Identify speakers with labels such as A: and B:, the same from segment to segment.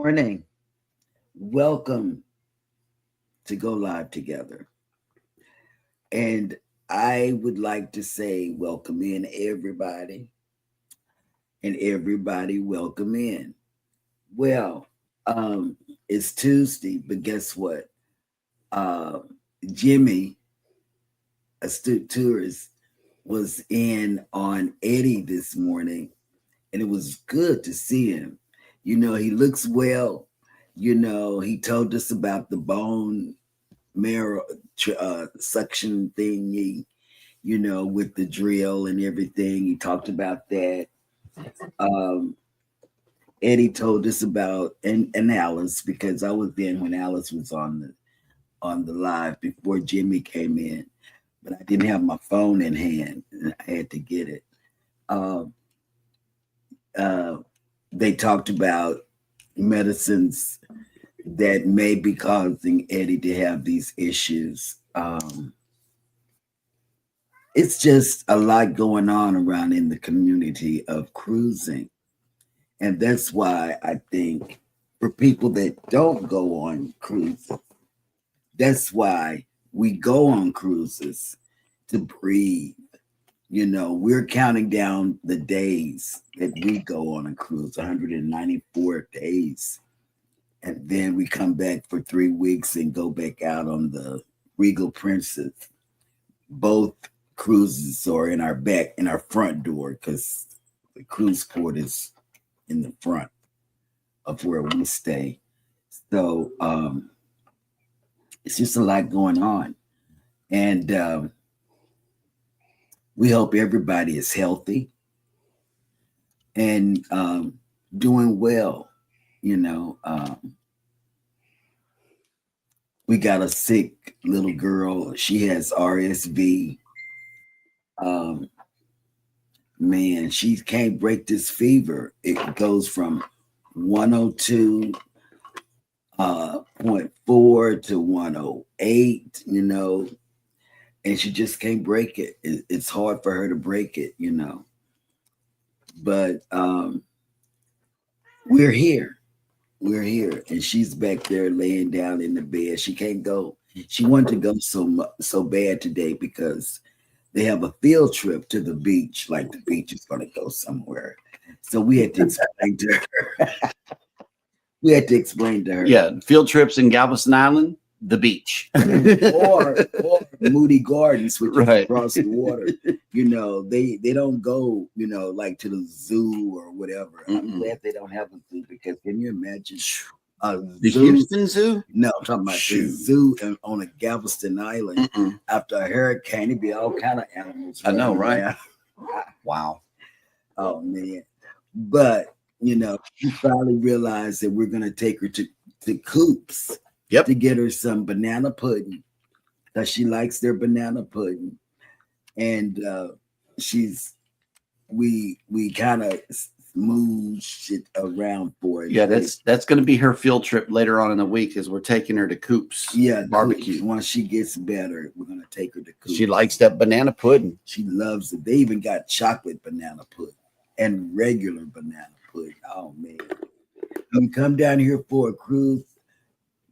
A: morning. Welcome to Go Live Together. And I would like to say, welcome in everybody, and everybody, welcome in. Well, it's Tuesday, but guess what? Uh, Jimmy, astute tourist, was in on Eddie this morning, and it was good to see him. He looks well. He told us about the bone marrow suction thingy, with the drill and everything. He talked about that. Um, Eddie told us about and Alice, because I was in when Alice was on the live before Jimmy came in, but I didn't have my phone in hand and I had to get it. Um, uh, they talked about medicines that may be causing Eddie to have these issues. It's just a lot going on around in the community of cruising. And that's why I think for people that don't go on cruises, that's why we go on cruises to breathe. We're counting down the days that we go on a cruise, 194 days. And then we come back for 3 weeks and go back out on the Regal Princess. Both cruises are in our front door, because the cruise port is in the front of where we stay. So it's just a lot going on. And we hope everybody is healthy and doing well. We got a sick little girl. She has RSV. Man, she can't break this fever. It goes from 102.4 to 108, and she just can't break it. It's hard for her to break it, But we're here. We're here, and she's back there laying down in the bed. She can't go. She wanted to go so bad today because they have a field trip to the beach, like the beach is going to go somewhere. So we had to explain to her.
B: Yeah, field trips in Galveston Island, the beach,
A: or Moody Gardens, which is across the water. They don't go, like to the zoo or whatever. I'm glad they don't have a zoo, because can you imagine
B: the Houston Zoo?
A: No, I'm talking about the zoo on a Galveston Island. After a hurricane, it'd be all kind of animals.
B: I know, right? Wow.
A: Oh man. But she finally realized that we're gonna take her to Coops.
B: Yep.
A: To get her some banana pudding, because she likes their banana pudding. And we kind of smooth it around for it.
B: Yeah, that's going to be her field trip later on in the week, as we're taking her to Coops.
A: Yeah,
B: barbecue.
A: Coops. Once she gets better, we're going to take her to Coops.
B: She likes that banana pudding.
A: She loves it. They even got chocolate banana pudding and regular banana pudding. Oh man. When you come down here for a cruise,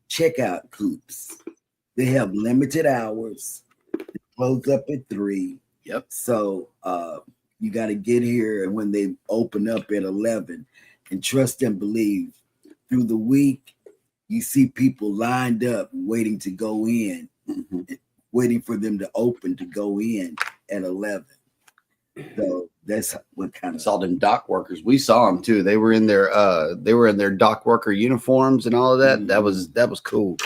A: check out Coops. They have limited hours. They close up at 3.
B: Yep.
A: So you got to get here when they open up at 11. And trust and believe, through the week, you see people lined up waiting to go in, waiting for them to open to go in at 11. So that's what kind of
B: saw them dock workers. We saw them too. They were in their dock worker uniforms and all of that. That was cool.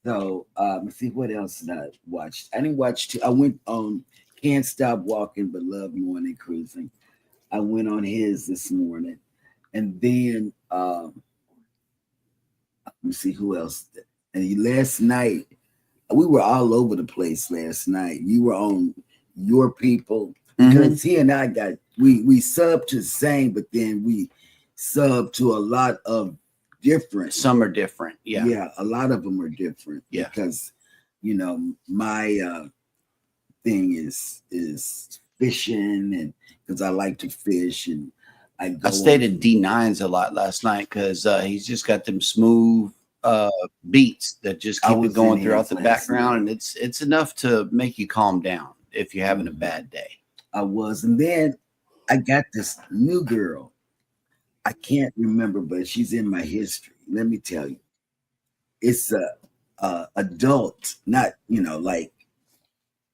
A: So let's see, what else did I watch? I didn't watch I went on Can't Stop Walking But Love Morning Cruising. I went on his this morning. And then let me see who else. And last night, we were all over the place last night. You were on Your People, because he and I we sub to the same, but then we sub to a lot of different.
B: Some are different.
A: Yeah, a lot of them are different.
B: Yeah,
A: because my thing is fishing, and because I like to fish, and I
B: I
A: go
B: stayed
A: on.
B: at D9's a lot last night because he's just got them smooth beats that just
A: I
B: keep it
A: was in
B: going throughout
A: his
B: the
A: last
B: background, and
A: night.
B: it's enough to make you calm down if you're having a
A: Mhm.
B: bad day.
A: I was, and then I got this new girl. I can't remember, but she's in my history. Let me tell you, it's a adult, not like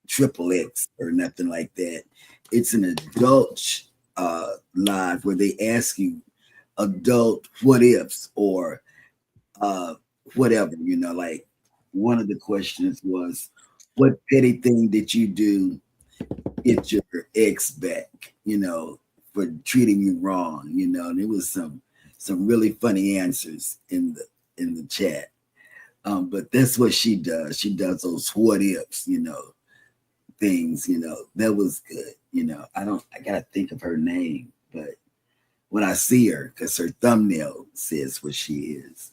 A: triple X or nothing like that. It's an adult live where they ask you adult what ifs or uh, whatever. Like one of the questions was, "What petty thing did you do get your ex back?" For treating you wrong. And it was some really funny answers in the chat. But that's what she does. She does those what ifs. Things. That was good. I gotta think of her name, but when I see her, because her thumbnail says what she is,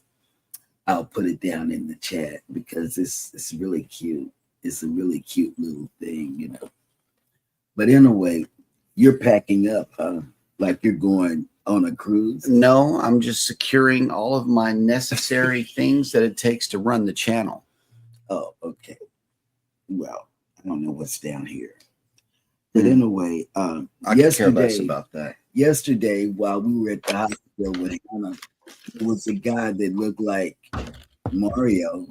A: I'll put it down in the chat because it's really cute. It's a really cute little thing. But anyway, you're packing up, huh? Like you're going on a cruise.
B: No, I'm just securing all of my necessary things that it takes to run the channel.
A: Oh, okay. Well, I don't know what's down here. But anyway,
B: I could care less about that.
A: yesterday while we were at the hospital with Hannah, there was a guy that looked like Mario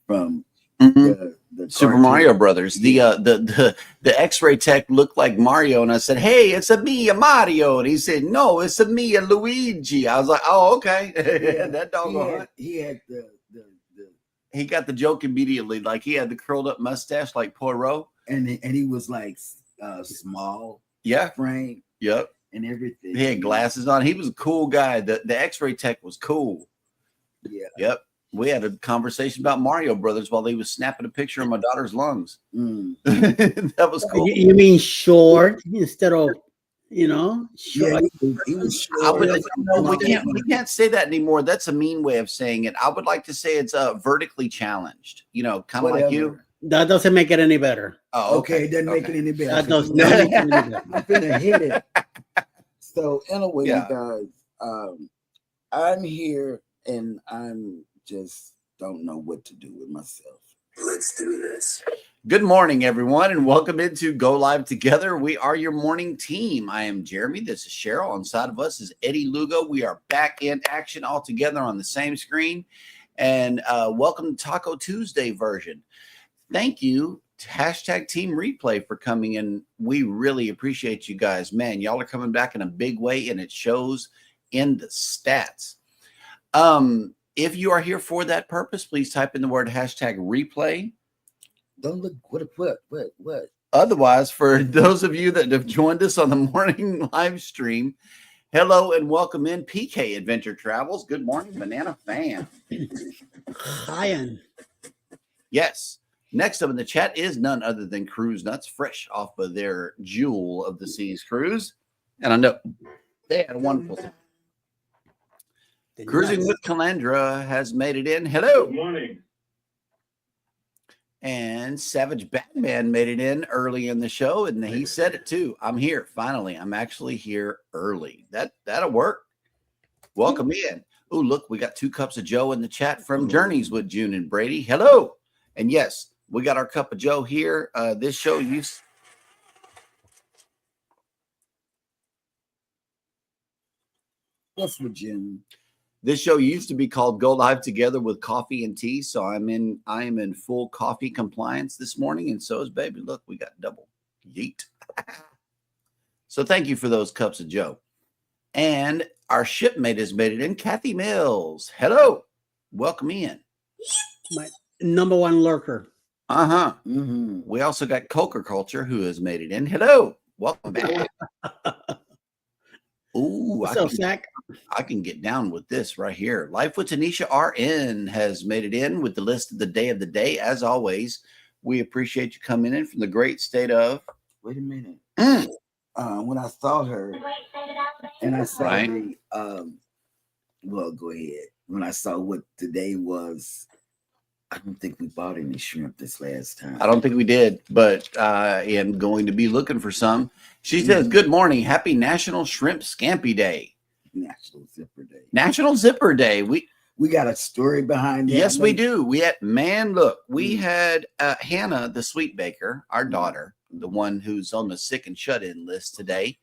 A: from the
B: Super
A: cartoon.
B: Mario Brothers.
A: Yeah.
B: The X-ray tech looked like Mario, and I said, "Hey, it's a me, a Mario," and he said, "No, it's a me, a Luigi." I was like, "Oh, okay."
A: Yeah,
B: That doggone.
A: he had the
B: He got the joke immediately. Like he had the curled up mustache, like Poirot.
A: and he was like small
B: Yeah.
A: frame
B: Yep.
A: and everything.
B: He had glasses on. He was a cool guy. The X-ray tech was cool.
A: Yeah.
B: Yep. We had a conversation about Mario Brothers while he was snapping a picture of my daughter's lungs.
A: Mm.
B: That was cool.
C: You mean short instead of,
A: Yeah,
C: short?
A: he was
B: I would,
A: short.
B: no, we can't say that anymore. That's a mean way of saying it. I would like to say it's vertically challenged. Kind of like you.
C: That doesn't make it any better.
B: Oh,
A: Okay, it doesn't make it any better.
C: That does not make it any better.
A: I'm gonna hit it. So anyway,
B: Yeah.
A: you guys, I'm here and I'm just don't know what to do with myself. Let's do this.
B: Good morning, everyone, and welcome into Go Live Together. We are your morning team. I am Jeremy. This is Cheryl. On side of us is Eddie Lugo. We are back in action all together on the same screen. And welcome to Taco Tuesday version. Thank you to hashtag Team Replay for coming in. We really appreciate you guys. Man, y'all are coming back in a big way, and it shows in the stats. If you are here for that purpose, please type in the word hashtag replay.
A: Don't look what.
B: Otherwise, for those of you that have joined us on the morning live stream, hello and welcome in PK Adventure Travels. Good morning, Banana Fan.
C: Hi.
B: Yes. Next up in the chat is none other than Cruise Nuts, fresh off of their Jewel of the Seas cruise. And I know they had a wonderful time. Cruising with Calandra has made it in. Hello.
D: Good morning.
B: And Savage Batman made it in early in the show, and he said it too. I'm here finally. I'm actually here early. That'll work. Welcome in. Oh, look, we got 2 cups of Joe in the chat from Journeys with June and Brady. Hello. And yes, we got our cup of Joe here. This show used.
A: What's with June?
B: This show used to be called Go Live Together with Coffee and Tea. So I am in full coffee compliance this morning, and so is baby. Look, we got double yeet. So thank you for those cups of Joe. And our shipmate has made it in, Kathy Mills. Hello. Welcome in.
C: My number one lurker.
B: Uh-huh.
A: Mm-hmm.
B: We also got Coker Culture, who has made it in. Hello. Welcome back. Ooh,
C: What's up, Zach?
B: I can get down with this right here. Life with Tanisha RN has made it in with the list of the day. As always, we appreciate you coming in from the great state of.
A: Wait a minute. When I saw her, and I saw the well, go ahead. When I saw what today was, I don't think we bought any shrimp this last time.
B: I don't think we did, but I am going to be looking for some. She says, "Good morning, happy National Shrimp Scampi Day,
A: National Zipper Day.
B: National Zipper Day."
A: We got a story behind that.
B: Yes, we do. We had we had Hannah, the sweet baker, our daughter, the one who's on the sick and shut in list today.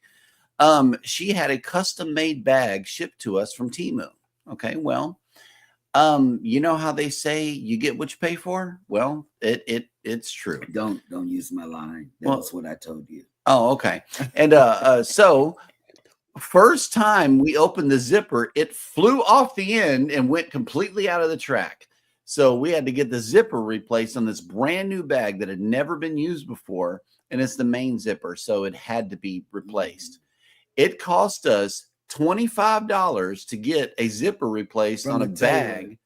B: She had a custom made bag shipped to us from Temu. Okay, well. You know how they say you get what you pay for? Well, it's true.
A: Don't use my line. That's what I told you.
B: Oh, okay. And so first time we opened the zipper, it flew off the end and went completely out of the track. So we had to get the zipper replaced on this brand new bag that had never been used before, and it's the main zipper, so it had to be replaced. It cost us $25 to get a zipper replaced on a bag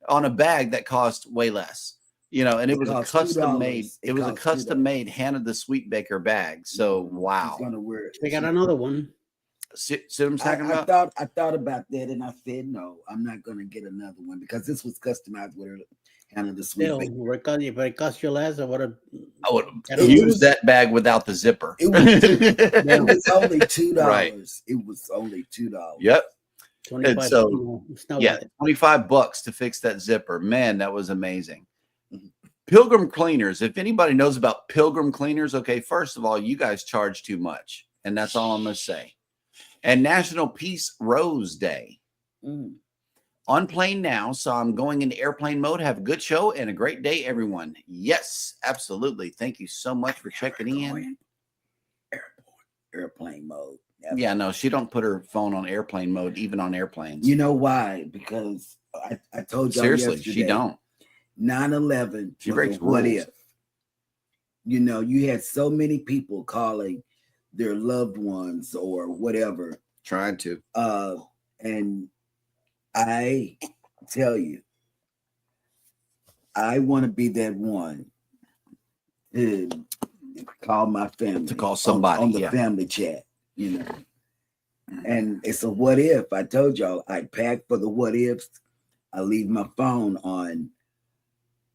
B: on a bag that cost way less, and it was a custom made. It was a custom made Hannah the Sweet Baker bag. So wow,
C: they got another one.
B: See what I'm talking about?
A: I thought about that, and I said no, I'm not going to get another one because this was customized with her Hannah the Sweet Baker.
C: If it cost you less, I would
B: use that bag without the zipper.
A: It was only $2.
B: Right.
A: It was only $2.
B: Yep.
C: 25.
B: So $25 to fix that zipper. Man, that was amazing. Pilgrim Cleaners. If anybody knows about Pilgrim Cleaners, okay, first of all, you guys charge too much, and that's all I'm going to say. And National Peace Rose Day. On plane now, so I'm going into airplane mode. Have a good show and a great day, everyone. Yes, absolutely. Thank you so much for checking in.
A: Airplane mode.
B: Yeah, no, she don't put her phone on airplane mode, even on airplanes.
A: You know why? Because I told you
B: seriously,
A: yesterday,
B: she don't.
A: 9/11.
B: She breaks
A: what
B: rules.
A: if? You had so many people calling their loved ones or whatever.
B: Trying to.
A: And I tell you, I want to be that one to call my family.
B: To call somebody
A: on the family chat, And it's a what if. I told y'all I pack for the what ifs. I leave my phone on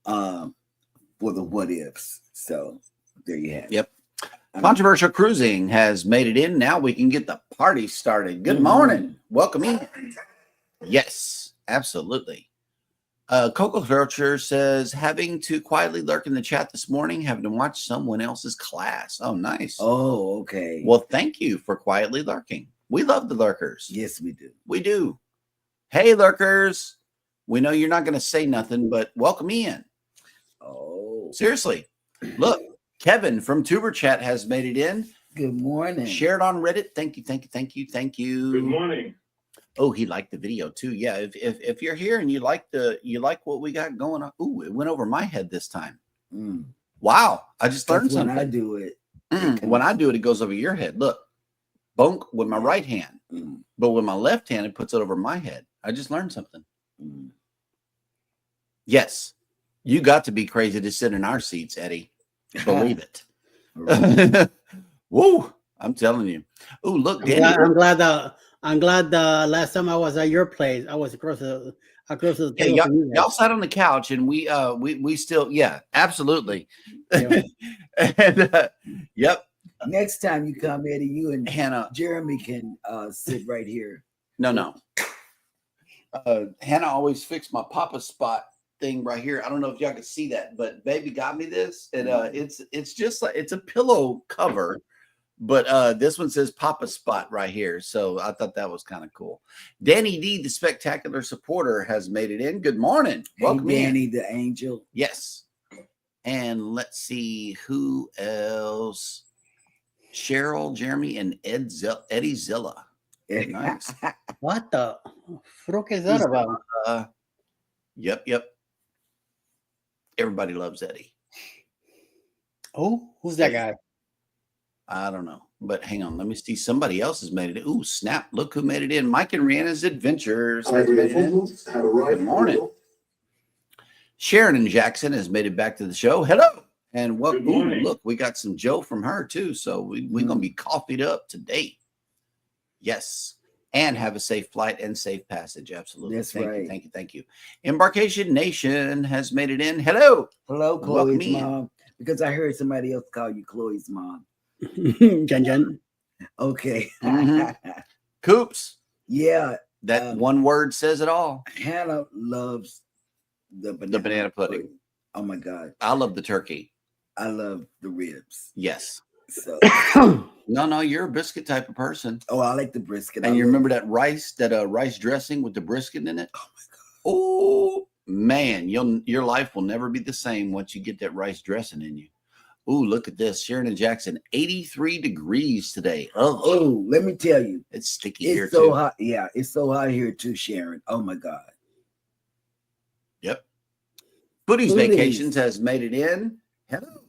A: for the what ifs. So there you have it.
B: Yep. Controversial Cruising has made it in. Now we can get the party started. Good morning. Welcome in. Yes, absolutely. Coco Filcher says, having to quietly lurk in the chat this morning, having to watch someone else's class. Oh, nice.
A: Oh, okay.
B: Well, thank you for quietly lurking. We love the lurkers.
A: Yes, we do.
B: We do. Hey, lurkers. We know you're not going to say nothing, but welcome in.
A: Oh.
B: Seriously. Look, Kevin from Tuber Chat has made it in.
A: Good morning.
B: Shared on Reddit. Thank you, thank you, thank you, thank you.
D: Good morning.
B: Oh, he liked the video too. Yeah, if you're here and you like what we got going on. Ooh, it went over my head this time. Wow, I just learned something.
A: When I do it,
B: when I do it, it goes over your head. Look, bonk with my right hand, but with my left hand, it puts it over my head. I just learned something. Yes, you got to be crazy to sit in our seats, Eddie. Believe it. Woo! I'm telling you. Oh, look, Danny.
C: I'm glad the last time I was at your place, I was across the table.
B: Y'all sat on the couch and we still, absolutely. And yep.
A: Next time you come, Eddie, you and
B: Hannah,
A: Jeremy can sit right here.
B: No. Hannah always fixed my Papa spot thing right here. I don't know if y'all can see that, but baby got me this, and it's just like it's a pillow cover. But this one says Papa Spot right here. So I thought that was kind of cool. Danny D, the spectacular supporter, has made it in. Good morning. Welcome
A: Danny
B: in.
A: the angel.
B: Yes. And let's see who else. Cheryl, Jeremy, and Eddie Zilla. Nice.
C: What the frick is that about?
B: Yep. Everybody loves Eddie.
C: Oh, who's that guy?
B: I don't know, but hang on. Let me see. Somebody else has made it. Ooh, snap. Look who made it in. Mike and Rihanna's Adventures has made it in. Good morning. Sharon and Jackson has made it back to the show. Hello. And what? Ooh, look, we got some Joe from her too. So we're going to be coffeeed up today. Yes. and have a safe flight and safe passage. Absolutely.
A: That's
B: Thank
A: right.
B: you. Thank you. Thank you. Embarkation Nation has made it in. Hello.
A: Hello,
B: Welcome
A: Chloe's
B: in.
A: mom. Because I heard somebody else call you Chloe's mom.
C: Jan Jan.
A: Okay.
B: Mhm. Coops.
A: Yeah.
B: That one word says it all.
A: Hannah loves the
B: banana pudding.
A: Oh my God.
B: I love the turkey.
A: I love the ribs.
B: Yes.
A: So
B: No, you're a biscuit type of person.
A: oh, I like the brisket.
B: And you remember that rice dressing with the brisket in it?
A: Oh my God.
B: Oh man, your life will never be the same once you get that rice dressing in you. Ooh, look at this. Sharon and Jackson, 83 degrees today.
A: Oh, let me tell you.
B: It's sticky here
A: It's so
B: too.
A: hot. Yeah, it's so hot here too, Sharon. Oh my God.
B: Yep. Foodies
A: Foodies.
B: Vacations has made it in. Hello.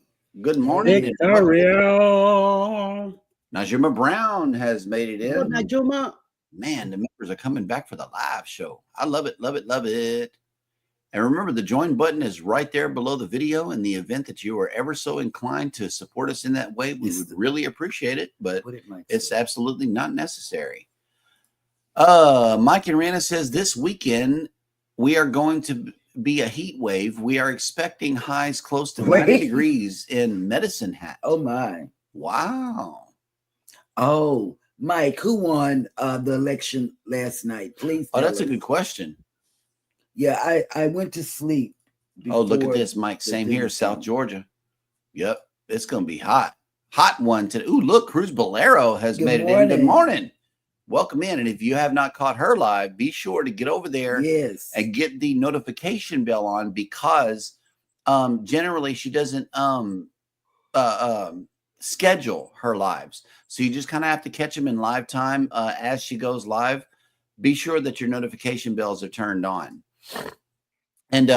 B: Good morning.
C: Victoria.
B: Najima Brown has made it
C: Oh,
B: in.
C: Najuma.
B: Man, the members are coming back for the live show. I love it, love it, love it. And remember, the join button is right there below the video. In the event that you are ever so inclined to support us in that way, we would really appreciate it, but it's absolutely not necessary. Mike and Rana says this weekend we are going to be a heat wave. We are expecting highs close to 90 degrees in Medicine Hat.
A: Oh my.
B: Wow.
A: Oh, Mike, who won the election last night? Please.
B: Oh, that's a good question.
A: Yeah, I went to sleep.
B: Oh, look at this, Mike. Same here, South Georgia. Yep, it's going to be hot. Hot one today. Ooh, look, Cruz Bolero has made it in. Good morning. Welcome in. And if you have not caught her live, be sure to get over there and get the notification bell on, because generally she doesn't schedule her lives. So you just kind of have to catch them in live time as she goes live. Be sure that your notification bells are turned on. And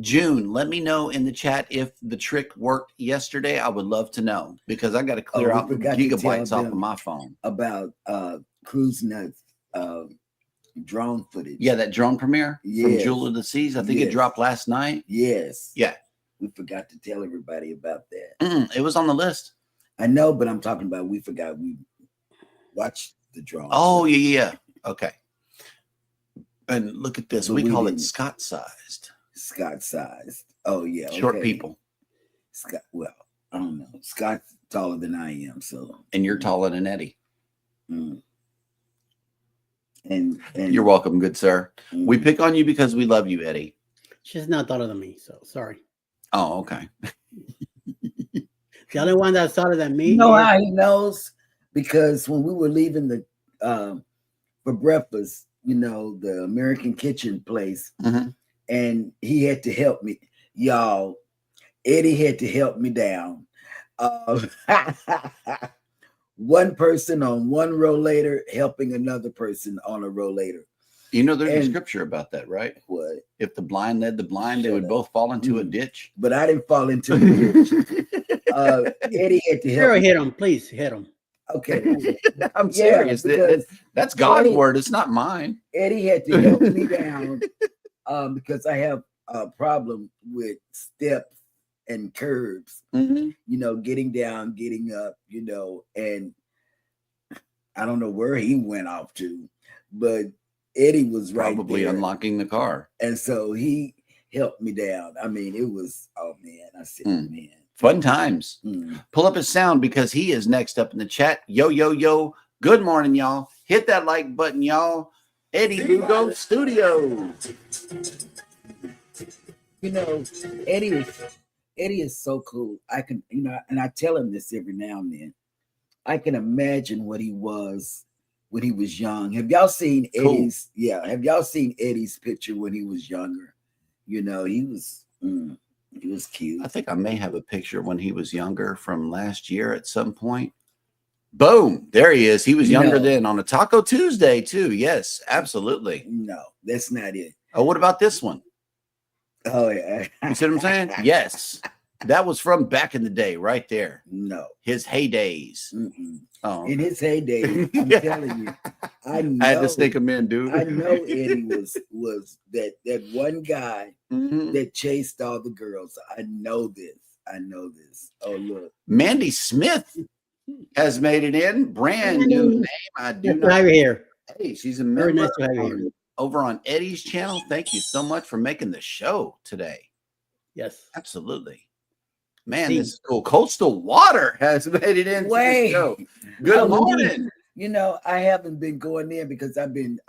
B: June, let me know in the chat if the trick worked yesterday. I would love to know, because I got to clear out gigabytes off of my phone.
A: About Cruise Nuts drone footage.
B: Yeah, that drone premiere from Jewel of the Seas. I think it dropped last night.
A: Yes.
B: Yeah.
A: We forgot to tell everybody about that.
B: It was on the list.
A: I know, but I'm talking about we forgot. We watched the drone.
B: Oh, yeah. Okay. And look at this. We call it Scott-sized.
A: Scott-sized. Oh, yeah.
B: Short people.
A: Scott. Well, I don't know. Scott's taller than I am, so.
B: And you're taller than Eddie.
A: Mm. And
B: you're welcome, good sir. We pick on you because we love you, Eddie.
C: She's not taller than me, so sorry.
B: Oh, okay.
C: The only one that's taller than me.
A: You know how he knows? Because when we were leaving the for breakfast, you know, the American Kitchen place, and he had to help me, y'all. Eddie had to help me down. One person on one rollator helping another person on a rollator.
B: You know, there's a scripture about that, right?
A: What?
B: If the blind led the blind, they would both fall into a ditch.
A: But I didn't fall into the ditch. Eddie had to help.
C: Hit him, please hit him.
A: Okay.
B: I'm serious. That's God's word. It's not mine.
A: Eddie had to help me down because I have a problem with steps and curbs, you know, getting down, getting up, you know, and I don't know where he went off to, but Eddie was
B: probably unlocking the car.
A: And so he helped me down. I mean, it was, oh man, I said, man.
B: Fun times. Pull up his sound, because he is next up in the chat. Yo. Good morning, y'all. Hit that like button, y'all. Eddie Lugo Studio.
A: You know, Eddie is so cool. I can, you know, and I tell him this every now and then. I can imagine what he was when he was young. Have y'all seen Eddie's? Yeah. Have y'all seen Eddie's picture when he was younger? You know, he was cute.
B: I think I may have a picture when he was younger from last year at some point. Boom. There he is. He was younger then on a Taco Tuesday too. Yes, absolutely.
A: No, that's not it.
B: Oh, what about this one?
A: Oh, yeah.
B: You see what I'm saying? Yes. That was from back in the day right there.
A: No.
B: His heydays.
A: Oh. In his heyday, I'm telling you. I
B: had to stick him in, dude.
A: I know Eddie was that one guy that chased all the girls. I know this. Oh, look.
B: Mandy Smith has made it in. Brand new name. I do not
C: here.
B: Hey, she's a
C: Very
B: member
C: nice to have you here.
B: over on Eddie's channel. Thank you so much for making the show today.
C: Yes.
B: Absolutely. Man,
C: See.
B: this is cool. Coastal Water has made it into the show. Good morning.
A: You know, I haven't been going in because I've been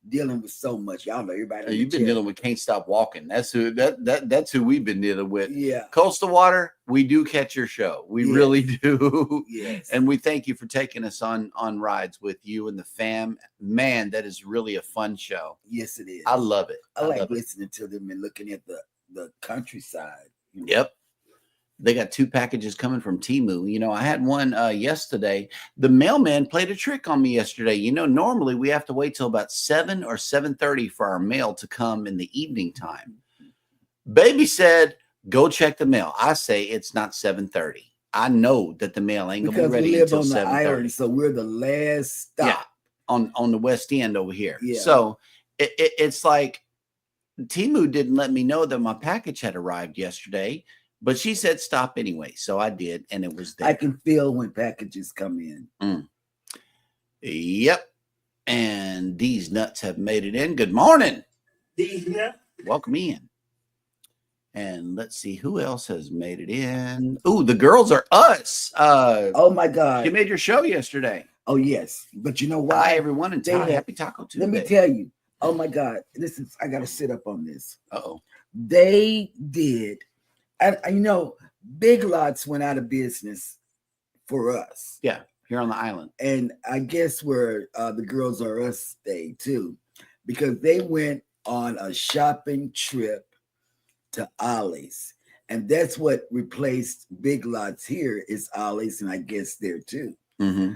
A: dealing with so much. Y'all know everybody.
B: You've been dealing with Can't Stop Walking. That's who that's who we've been dealing with.
A: Yeah.
B: Coastal Water, we do catch your show. We really do.
A: Yes.
B: And we thank you for taking us on rides with you and the fam. Man, that is really a fun show.
A: Yes, it is.
B: I love it.
A: I like listening to them and looking at the countryside. You know?
B: Yep. They got 2 packages coming from Temu. You know, I had one yesterday. The mailman played a trick on me yesterday. You know, normally we have to wait till about 7 or 7:30 for our mail to come in the evening time. Baby said, go check the mail. I say it's not 7:30. I know that the mail ain't going to be ready until 7:30.
A: So we're the last stop.
B: Yeah, on the West End over here.
A: Yeah.
B: So it's like Temu didn't let me know that my package had arrived yesterday. But she said stop anyway, so I did, and it was there.
A: I can feel when packages come in.
B: Yep. And these nuts have made it in. Good morning.
D: These nuts.
B: Welcome in. And let's see who else has made it in. Oh, the girls are us.
A: Oh my God.
B: You made your show yesterday.
A: Oh yes, but you know why?
B: Hi everyone, and happy Taco Tuesday.
A: Let me tell you. Oh my God, I got to sit up on this.
B: Uh-oh.
A: They did. You know, Big Lots went out of business for us.
B: Yeah, here on the island.
A: And I guess where the Girls Are Us stayed too, because they went on a shopping trip to Ollie's. And that's what replaced Big Lots here is Ollie's, and I guess there too.
B: Mm-hmm.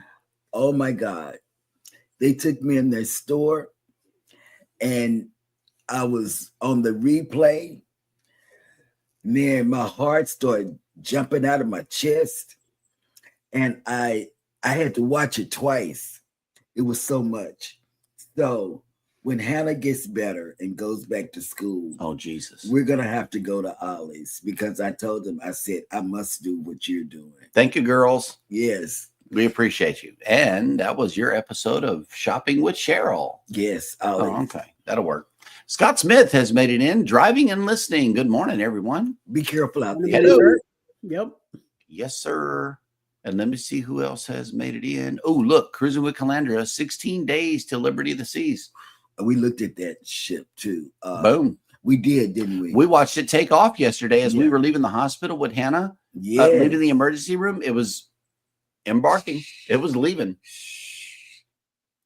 A: Oh my God. They took me in their store, and I was on the replay. Man, my heart started jumping out of my chest, and I had to watch it twice. It was so much. So when Hannah gets better and goes back to school,
B: oh Jesus,
A: we're gonna have to go to Ollie's because I told them, I said, I must do what you're doing.
B: Thank you, girls.
A: Yes,
B: we appreciate you. And that was your episode of Shopping with Cheryl.
A: Yes, Ollie's.
B: Oh, okay, that'll work. Scott Smith has made it in, driving and listening. Good morning, everyone.
A: Be careful out there.
C: Hello. Yep.
B: Yes, sir. And let me see who else has made it in. Oh, look, cruising with Calandra, 16 days to Liberty of the Seas.
A: We looked at that ship too.
B: Boom.
A: We did, didn't we?
B: We watched it take off yesterday as we were leaving the hospital with Hannah.
A: Yeah.
B: Leaving the emergency room. It was embarking. It was leaving.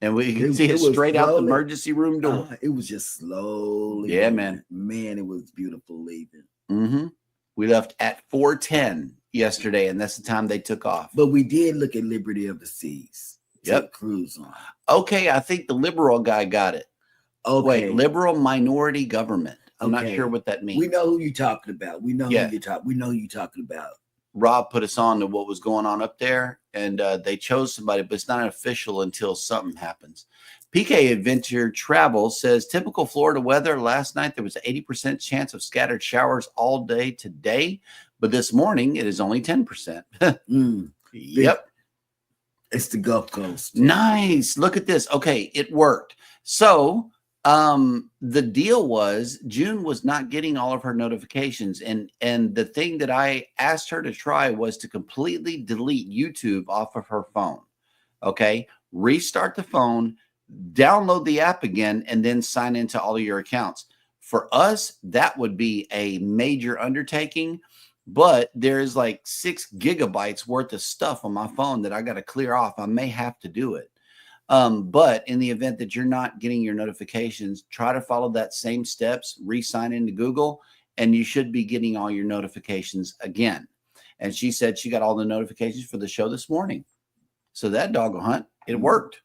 B: And we could see it straight out the emergency room door.
A: It was just slowly.
B: Yeah, man.
A: Man, it was beautiful leaving.
B: Mm-hmm. We left at 4:10 yesterday, and that's the time they took off.
A: But we did look at Liberty of the Seas.
B: Yep.
A: Cruise on.
B: Okay, I think the liberal guy got it.
A: Okay.
B: Wait, liberal minority government. I'm not sure what that means.
A: We know who you're talking about. We know who you're talking about.
B: Rob put us on to what was going on up there, and they chose somebody, but it's not official until something happens. PK Adventure Travel says typical Florida weather. Last night there was an 80% chance of scattered showers all day today, but this morning it is only 10%. Yep.
A: It's the Gulf Coast.
B: Nice. Look at this. Okay, it worked. So the deal was June was not getting all of her notifications, and the thing that I asked her to try was to completely delete YouTube off of her phone. Okay, restart the phone, download the app again, and then sign into all of your accounts. For us, that would be a major undertaking, but there is like 6 gigabytes worth of stuff on my phone that I got to clear off. I may have to do it. But in the event that you're not getting your notifications, try to follow that same steps, re-sign into Google, and you should be getting all your notifications again. And she said she got all the notifications for the show this morning. So that doggo hunt, it worked.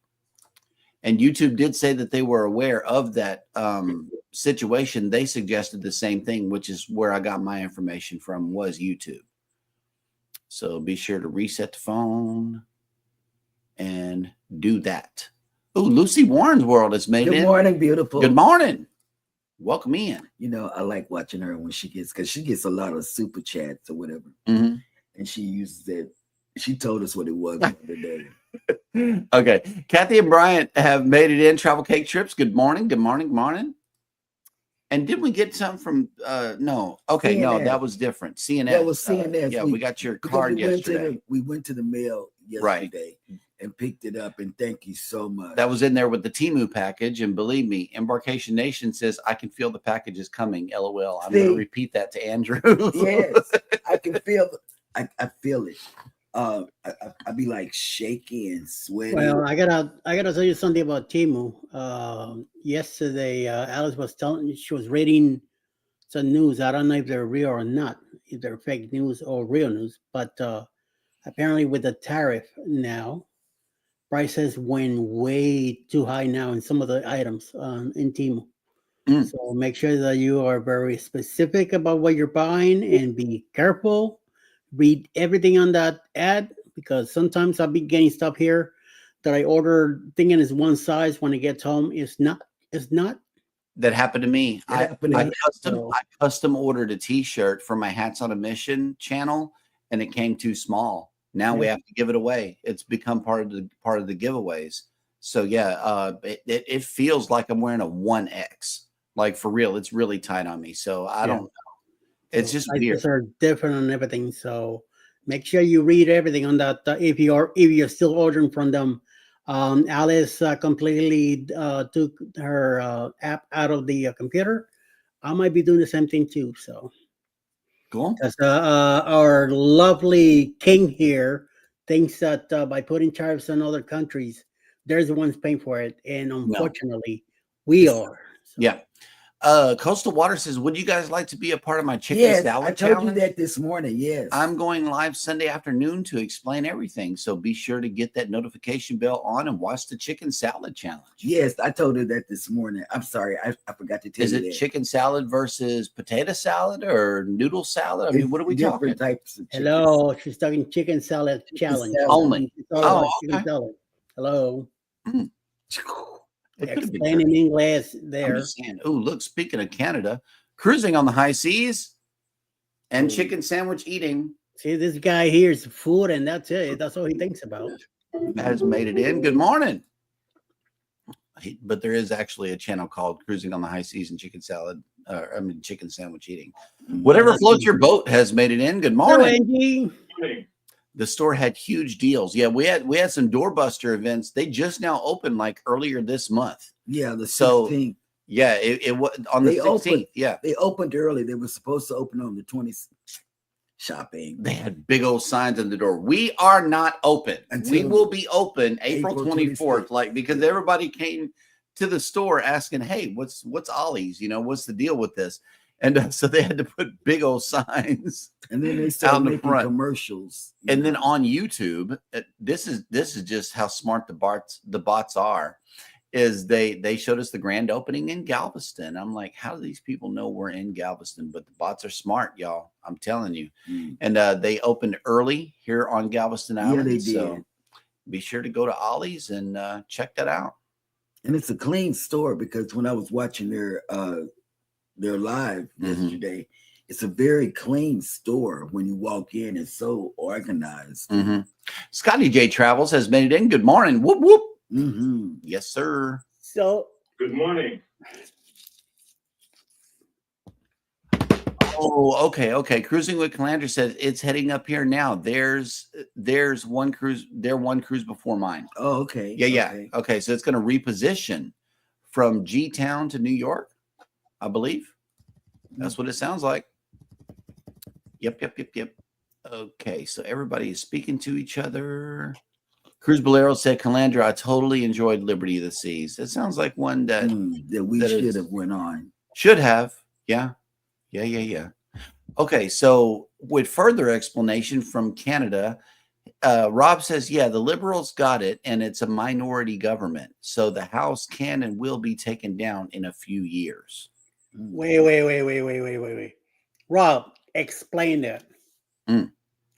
B: And YouTube did say that they were aware of that situation. They suggested the same thing, which is where I got my information from, was YouTube. So be sure to reset the phone and do that. Oh, Lucy Warren's World has made it.
A: Good morning, beautiful.
B: Good morning. Welcome in.
A: You know, I like watching her when she gets a lot of super chats or whatever.
B: Mm-hmm.
A: And she uses it. She told us what it was the other day.
B: Okay. Kathy and Bryant have made it in. Travel Cake Trips. Good morning. Good morning. Good morning. And did we get some from no? Okay, no, that was different. CNS.
A: That was CNS.
B: Yeah, we got your card yesterday.
A: We went to the mail yesterday and picked it up, and thank you so much.
B: That was in there with the Temu package, and believe me, Embarkation Nation says I can feel the package is coming. LOL. I'm going to repeat that to Andrew.
A: Yes, I can feel. I feel it. I'd be like shaky and sweaty.
C: Well, I gotta tell you something about Temu. Yesterday, Alice was she was reading some news. I don't know if they're real or not, if they're fake news or real news. But apparently, with the tariff now, prices went way too high now in some of the items in Temu. So make sure that you are very specific about what you're buying and be careful. Read everything on that ad, because sometimes I'll be getting stuff here that I ordered thinking is one size. When it gets home, it's not.
B: That happened to me. I custom ordered a T-shirt for my Hats on a Mission channel, and it came too small. Now we have to give it away. It's become part of the giveaways. So yeah, it feels like I'm wearing a 1X. Like for real, it's really tight on me. So I don't know. It's just weird.
C: Are different on everything. So make sure you read everything on that. If you're still ordering from them, Alice completely took her app out of the computer. I might be doing the same thing too. So
B: cool.
C: Because our lovely king here thinks that by putting tariffs on other countries, they're the ones paying for it, and unfortunately, we are. So.
B: Yeah. Coastal Water says, would you guys like to be a part of my chicken salad challenge?
A: I told you that this morning. Yes.
B: I'm going live Sunday afternoon to explain everything. So be sure to get that notification bell on and watch the chicken salad challenge.
A: Yes, I told her that this morning. I'm sorry. I forgot to tell you that.
B: Is it chicken salad versus potato salad or noodle salad? I mean, what are we talking?
A: Types of
C: chicken. Hello, she's talking chicken salad challenge.
B: Only.
C: Chicken salad. Hello. Explain in English there.
B: I'm just saying, oh, look, speaking of Canada, cruising on the high seas and chicken sandwich eating.
C: See, this guy here is food, and that's it. That's all he thinks about.
B: Has made it in. Good morning. But there is actually a channel called Cruising on the High Seas and Chicken Salad. Chicken sandwich eating. Whatever floats your boat has made it in. Good morning.
C: Hello,
B: the store had huge deals. Yeah, we had some doorbuster events. They just now opened like earlier this month.
A: Yeah, the 16th.
B: Yeah, it was on the 16th. Yeah,
A: they opened early. They were supposed to open on the 20th. Shopping.
B: They had big old signs on the door. We are not open. We will be open April 24th. Like, because everybody came to the store asking, "Hey, what's Ollie's? You know, what's the deal with this?" And so they had to put big old signs.
A: And then they started making commercials.
B: And then on YouTube, this is just how smart the bots are. Is they showed us the grand opening in Galveston. I'm like, how do these people know we're in Galveston? But the bots are smart, y'all. I'm telling you. And they opened early here on Galveston Island.
A: Yeah, they did.
B: So be sure to go to Ollie's and check that out.
A: And it's a clean store, because when I was watching their live yesterday, it's a very clean store. When you walk in, it's so organized.
B: Scotty J Travels has made it in. Good morning. Whoop whoop. Yes, sir.
C: So
D: good morning.
B: Oh, okay. Cruising with Calandra says it's heading up here now. There's one cruise. One cruise before mine.
A: Oh, okay.
B: Yeah. Okay, so it's going to reposition from G Town to New York, I believe. That's what it sounds like. Yep. Okay, so everybody is speaking to each other. Cruz Bolero said, Calandra, I totally enjoyed Liberty of the Seas. It sounds like one that
A: we should have went on.
B: Should have. Yeah. Okay, so with further explanation from Canada, Rob says, yeah, the Liberals got it, and it's a minority government. So the House can and will be taken down in a few years.
C: Wait. Rob, explain that.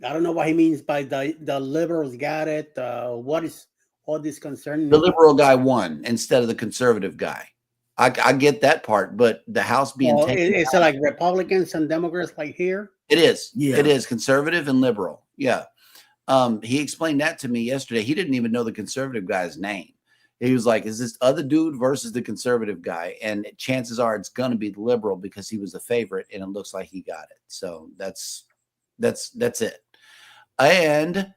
C: I don't know what he means by the Liberals got it. What is all this concern?
B: The Liberal guy won instead of the conservative guy. I get that part, but the House being taken
C: it's like Republicans and Democrats like here?
B: It is.
A: Yeah.
B: It is conservative and liberal. Yeah. He explained that to me yesterday. He didn't even know the conservative guy's name. He was like, is this other dude versus the conservative guy? And chances are it's going to be the liberal because he was the favorite, and it looks like he got it. So that's it. And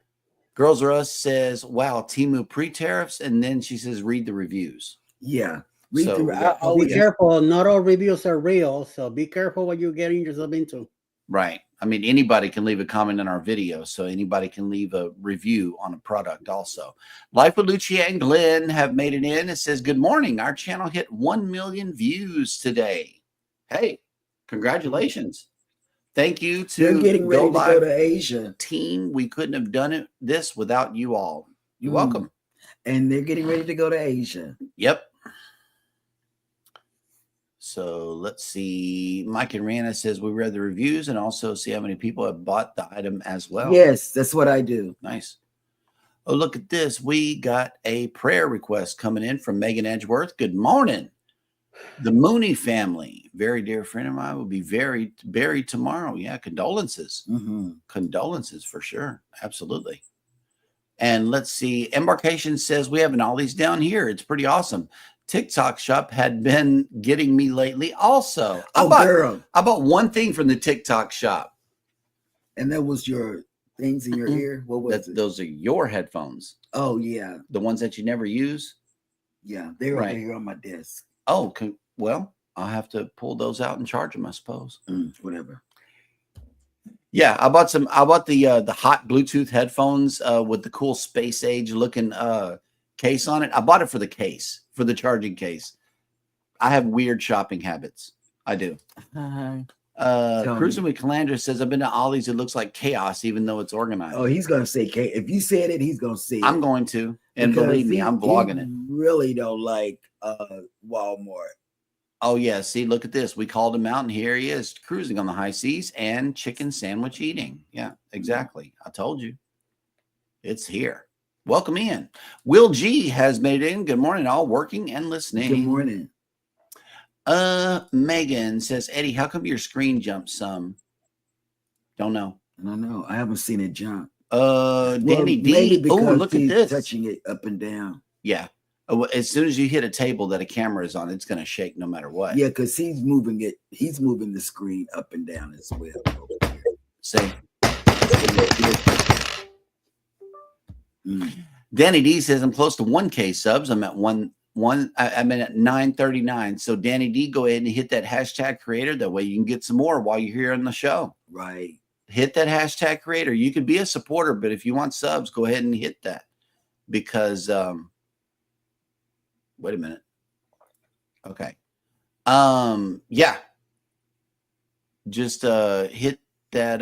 B: Girls R Us says, wow, Temu pre-tariffs. And then she says, read the reviews.
A: Yeah.
B: So we got-
C: Be careful. Not all reviews are real, so be careful what you're getting yourself into.
B: Right. I mean, anybody can leave a comment on our video, so anybody can leave a review on a product also. Life with Lucia and Glenn have made it in. It says, good morning. Our channel hit 1 million views today. Hey, congratulations. Thank you to
A: They're getting ready
B: Go
A: to go
B: Live
A: to Asia.
B: team. We couldn't have done this without you all. You're welcome.
A: And they're getting ready to go to Asia.
B: Yep. So let's see. Mike and Rana says we read the reviews and also see how many people have bought the item as well.
A: Yes, that's what I do.
B: Nice. Oh, look at this. We got a prayer request coming in from Megan Edgeworth. Good morning. The Mooney family, very dear friend of mine, will be buried tomorrow. Yeah, condolences. Condolences for sure. Absolutely. And let's see. Embarkation says we have an Ollie's down here. It's pretty awesome. TikTok shop had been getting me lately also. I bought one thing from the TikTok shop.
A: And that was your things in your ear? What was it?
B: Those are your headphones.
A: Oh, yeah.
B: The ones that you never use?
A: Yeah, they're right here on my desk.
B: Oh, well, I'll have to pull those out and charge them, I suppose.
A: Whatever.
B: Yeah, I bought the hot Bluetooth headphones with the cool space age looking case on it. I bought it for the case, for the charging case. I have weird shopping habits. I do. Cruising with Calandra says, I've been to Ollie's. It looks like chaos, even though it's organized.
A: Oh, he's going to say chaos. If you said it, he's going to say it.
B: I'm going to. And believe me, I'm vlogging it.
A: Really don't like Walmart.
B: Oh, yeah. See, look at this. We called him out, and here he is cruising on the high seas and chicken sandwich eating. Yeah, exactly. I told you. It's here. Welcome in. Will G has made it in. Good morning, all working and listening.
A: Good morning.
B: Megan says, Eddie, how come your screen jumped some? Don't know.
A: I don't know. I haven't seen it jump.
B: Danny D. Oh, look at this.
A: Touching it up and down.
B: Yeah. As soon as you hit a table that a camera is on, it's going to shake no matter what.
A: Yeah, because he's moving it. He's moving the screen up and down as well.
B: See? Danny D says, I'm close to 1K subs. I'm at I'm at 939. So Danny D, go ahead and hit that hashtag creator. That way you can get some more while you're here on the show.
A: Right. Hit
B: that hashtag creator. You could be a supporter, but if you want subs, go ahead and hit that. Because wait a minute. Okay. Yeah. Just hit that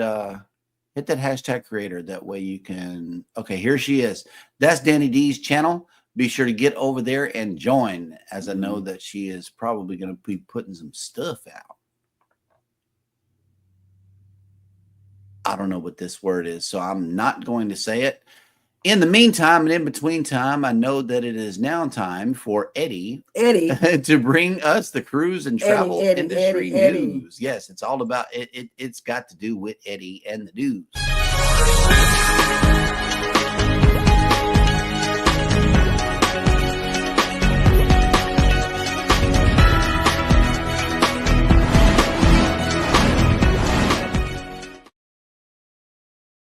B: hashtag creator. That way you can. Okay, here she is. That's Danny D's channel. Be sure to get over there and join, as I know that she is probably going to be putting some stuff out. I don't know what this word is, so I'm not going to say it. In the meantime and in between time, I know that it is now time for Eddie to bring us the cruise and travel industry news. Yes, it's all about it. It's got to do with Eddie and the news.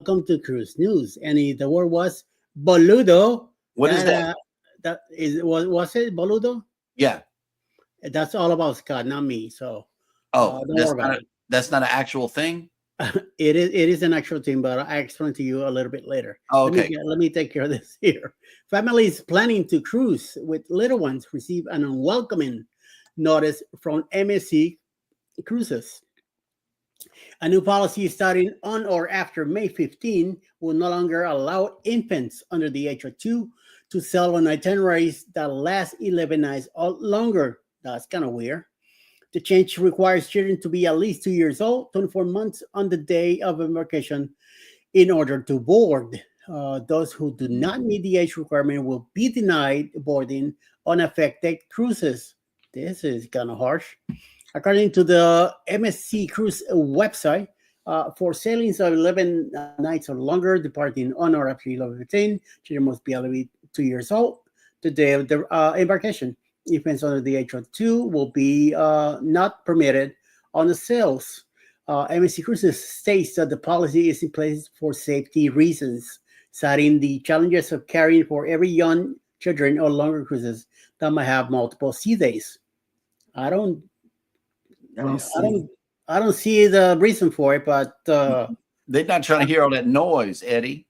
C: Welcome to Cruise News. And the word was boludo.
B: What is that?
C: Was it boludo?
B: Yeah.
C: That's all about Scott, not me. So
B: that's not an actual thing.
C: It is an actual thing, but I'll explain to you a little bit later.
B: Oh, okay.
C: Let me take care of this here. Families planning to cruise with little ones receive an unwelcoming notice from MSC Cruises. A new policy starting on or after May 15 will no longer allow infants under the age of 2 to sail on itineraries that last 11 nights or longer. That's kind of weird. The change requires children to be at least 2 years old, 24 months on the day of embarkation in order to board. Those who do not meet the age requirement will be denied boarding on affected cruises. This is kind of harsh. According to the MSC Cruise website, For sailings of 11 nights or longer, departing on or after 11:15, children must be at least 2 years old. The day of the embarkation, infants under the age of 2 will be not permitted on the sails. MSC Cruises states that the policy is in place for safety reasons, citing the challenges of caring for every young children or longer cruises that might have multiple sea days. I don't,
A: I don't
C: I
A: see.
C: don't, I don't see the reason for it, but
B: They're not trying to hear all that noise, Eddie.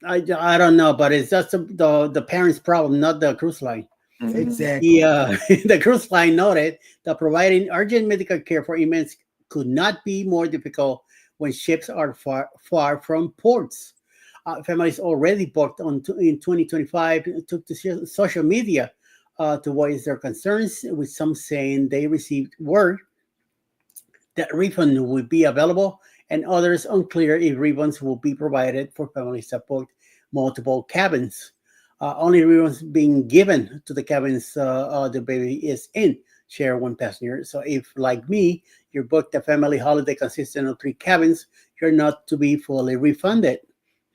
C: I don't know. But it's just the parents' problem, not the cruise line. The
A: Exactly.
C: the cruise line noted that providing urgent medical care for infants could not be more difficult when ships are far from ports. Families already booked in 2025 took to social media to voice their concerns, with some saying they received word that refund will be available, and others unclear if refunds will be provided for families that booked multiple cabins. Only refunds being given to the cabins the baby is in, share one passenger. So if, like me, you booked a family holiday consisting of 3 cabins, you're not to be fully refunded.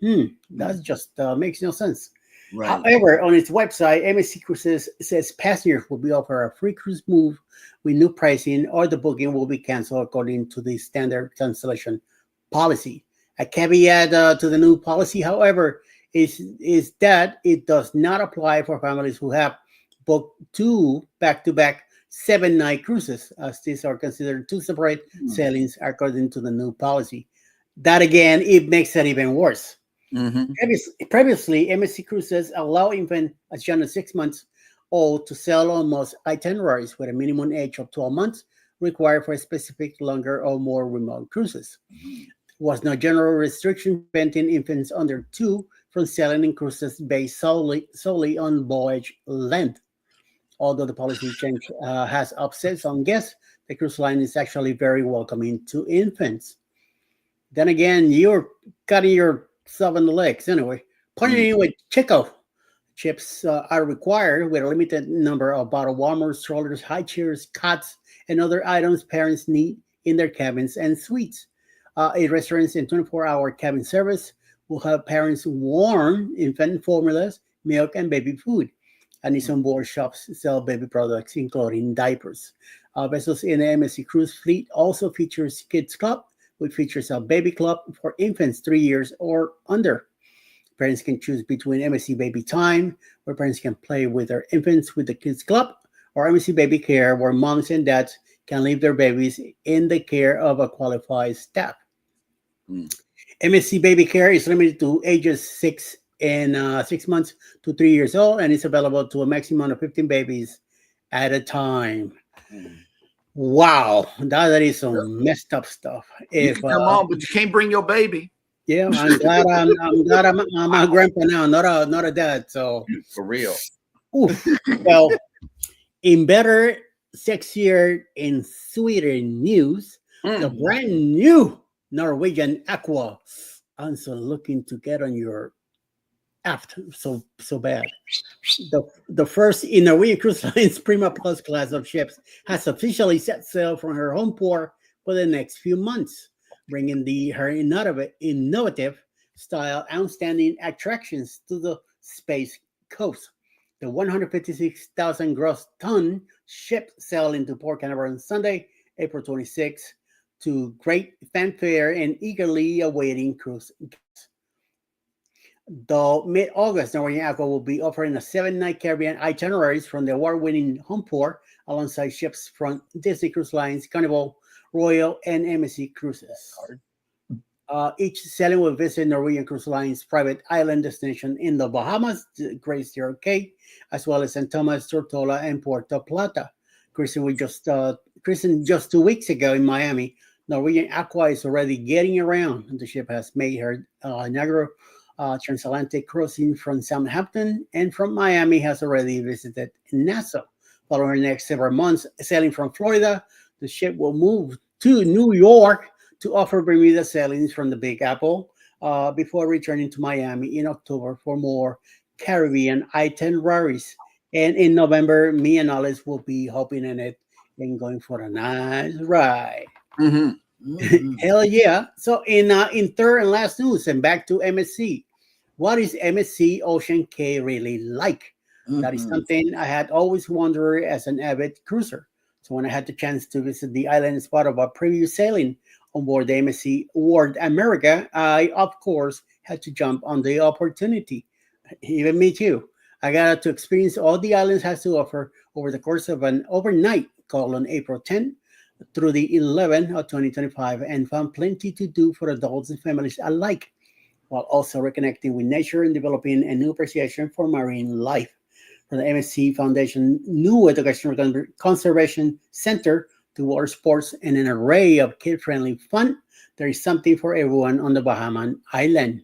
C: That just makes no sense.
A: Right.
C: However, on its website, MSC Cruises says passengers will be offered a free cruise move with new pricing, or the booking will be canceled according to the standard cancellation policy. A caveat to the new policy, however, is that it does not apply for families who have booked 2 back-to-back 7-night cruises, as these are considered 2 separate sailings according to the new policy. That again, it makes it even worse.
B: Mm-hmm.
C: Previously, MSC Cruises allow infants as young as 6 months old to sail on most itineraries with a minimum age of 12 months required for specific longer or more remote cruises. There was no general restriction preventing infants under 2 from sailing in cruises based solely on voyage length. Although the policy change has upset some guests, the cruise line is actually very welcoming to infants. Then again, you're cutting yourself in the legs anyway. Partnering with Chico. Chips are required with a limited number of bottle warmers, strollers, high chairs, cots, and other items parents need in their cabins and suites. A restaurant and 24-hour cabin service will have parents warm infant formulas, milk, and baby food. And its onboard shops sell baby products, including diapers. Vessels in the MSC Cruise fleet also features Kids Club, which features a baby club for infants 3 years or under. Parents can choose between MSC Baby Time, where parents can play with their infants with the Kids Club, or MSC Baby Care, where moms and dads can leave their babies in the care of a qualified staff. MSC Baby Care is limited to ages 6 months to 3 years old, and it's available to a maximum of 15 babies at a time. Wow, that is some messed up stuff.
B: You
C: If
B: can come on, but you can't bring your baby.
C: Yeah, I'm a grandpa now, not a dad. So
B: For real.
C: oof. Well, in better, sexier, and sweeter news, the brand new Norwegian Aqua. I'm so looking to get on your aft so bad. The first in Norwegian Cruise Line's Prima Plus class of ships has officially set sail from her home port for the next few months, bringing her innovative style outstanding attractions to the space coast. The 156,000 gross ton ship sailed into Port Canaveral on Sunday, April 26th, to great fanfare and eagerly awaiting cruise guests. Though mid-August, Norwegian Aqua will be offering a 7-night Caribbean itineraries from the award-winning home port alongside ships from Disney Cruise Lines, Carnival, Royal, and MSC Cruises. Each sailing will visit Norwegian Cruise Line's private island destination in the Bahamas, Great Stirrup Cay, as well as St. Thomas, Tortola, and Puerto Plata. Christened just 2 weeks ago in Miami, Norwegian Aqua is already getting around. The ship has made her inaugural transatlantic cruising from Southampton, and from Miami has already visited Nassau. Following her next several months sailing from Florida, the ship will move to New York to offer Bermuda sailings from the Big Apple before returning to Miami in October for more Caribbean itineraries. And in November, me and Alice will be hopping in it and going for a nice ride.
B: Mm-hmm.
A: Mhm.
C: Hell yeah. So in third and last news, and back to MSC. What is MSC Ocean K really like? That is
A: Mhm.
C: something I had always wondered as an avid cruiser. So when I had the chance to visit the island as part of a previous sailing on board the MSC World America, I of course had to jump on the opportunity. Even me too. I got to experience all the islands has to offer over the course of an overnight called on April 10th through the 11th of 2025 and found plenty to do for adults and families alike, while also reconnecting with nature and developing a new appreciation for marine life. From the MSC Foundation new Educational Conservation Center to water sports and an array of kid-friendly fun, there is something for everyone on the Bahamian island.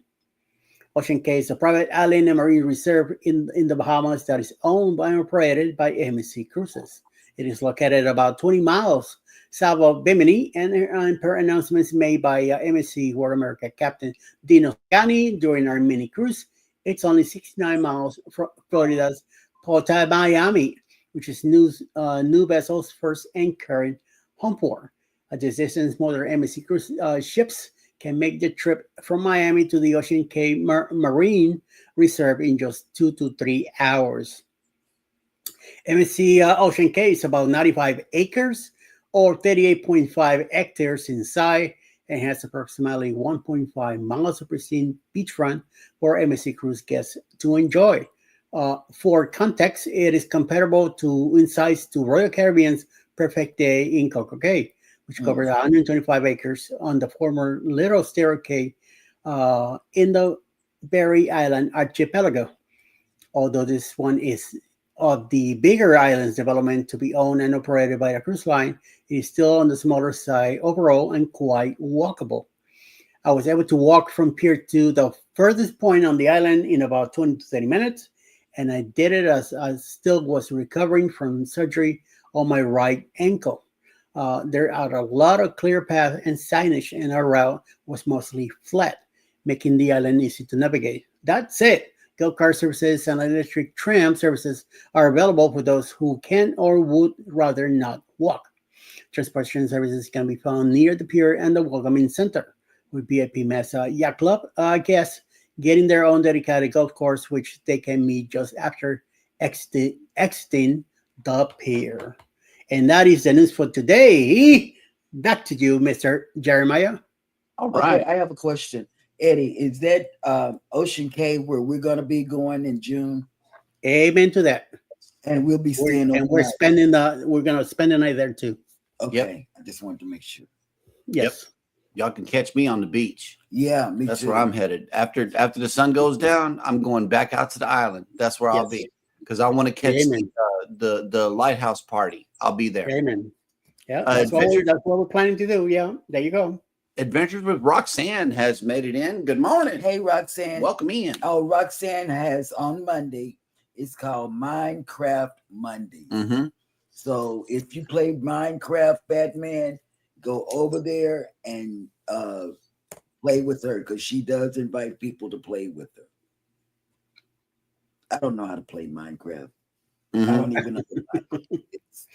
C: Ocean Cay is a private island and marine reserve in the Bahamas that is owned and operated by MSC Cruises. It is located about 20 miles south of Bimini, and per announcements made by MSC World America Captain Dino Scani during our mini cruise, it's only 69 miles from Florida's Porta Miami, which is new vessel's first and current home port. At this distance, modern MSC cruise ships can make the trip from Miami to the Ocean Cay Marine Reserve in just 2 to 3 hours. MSC Ocean Cay is about 95 acres or 38.5 hectares in size and has approximately 1.5 miles of pristine beachfront for MSC cruise guests to enjoy. For context, it is comparable in size to Royal Caribbean's Perfect Day in Coco Cay, which covers 125 acres on the former Little Stero Cay in the Berry Island archipelago. Although this one is of the bigger islands development to be owned and operated by a cruise line, it is still on the smaller side overall and quite walkable. I was able to walk from pier to the furthest point on the island in about 20 to 30 minutes, and I did it as I still was recovering from surgery on my right ankle. There are a lot of clear paths and signage, and our route was mostly flat, making the island easy to navigate. That's it. Go car services and electric tram services are available for those who can or would rather not walk. Transportation services can be found near the pier and the welcoming center, with VIP Mesa Yacht Club guests getting their own dedicated golf course, which they can meet just after exiting the pier. And that is the news for today. Back to you, Mr. Jeremiah.
B: All
A: Okay,
B: right.
A: I have a question. Eddie, is that Ocean Cay where we're going to be going in June?
C: Amen to that.
A: And we'll be staying overnight.
C: We're gonna spend the night there too.
A: Okay, I just wanted to make sure.
C: Yes.
B: Y'all can catch me on the beach.
A: Yeah, me
B: That's
A: too.
B: where I'm headed. After the sun goes down, I'm going back out to the island. That's where I'll
C: Yes.
B: be because I want to catch
C: Amen.
B: the lighthouse party. I'll be there.
C: Amen. Yeah,
B: Adventure,
C: that's what we're planning to do. Yeah, there you go.
B: Adventures with Roxanne has made it in. Good morning.
A: Hey, Roxanne.
B: Welcome in.
A: Oh, Roxanne has on Monday. It's called Minecraft Monday.
B: Mm-hmm.
A: So if you play Minecraft Batman, go over there and play with her because she does invite people to play with her. I don't know how to play Minecraft.
B: Mm-hmm.
A: I don't even know what Minecraft is.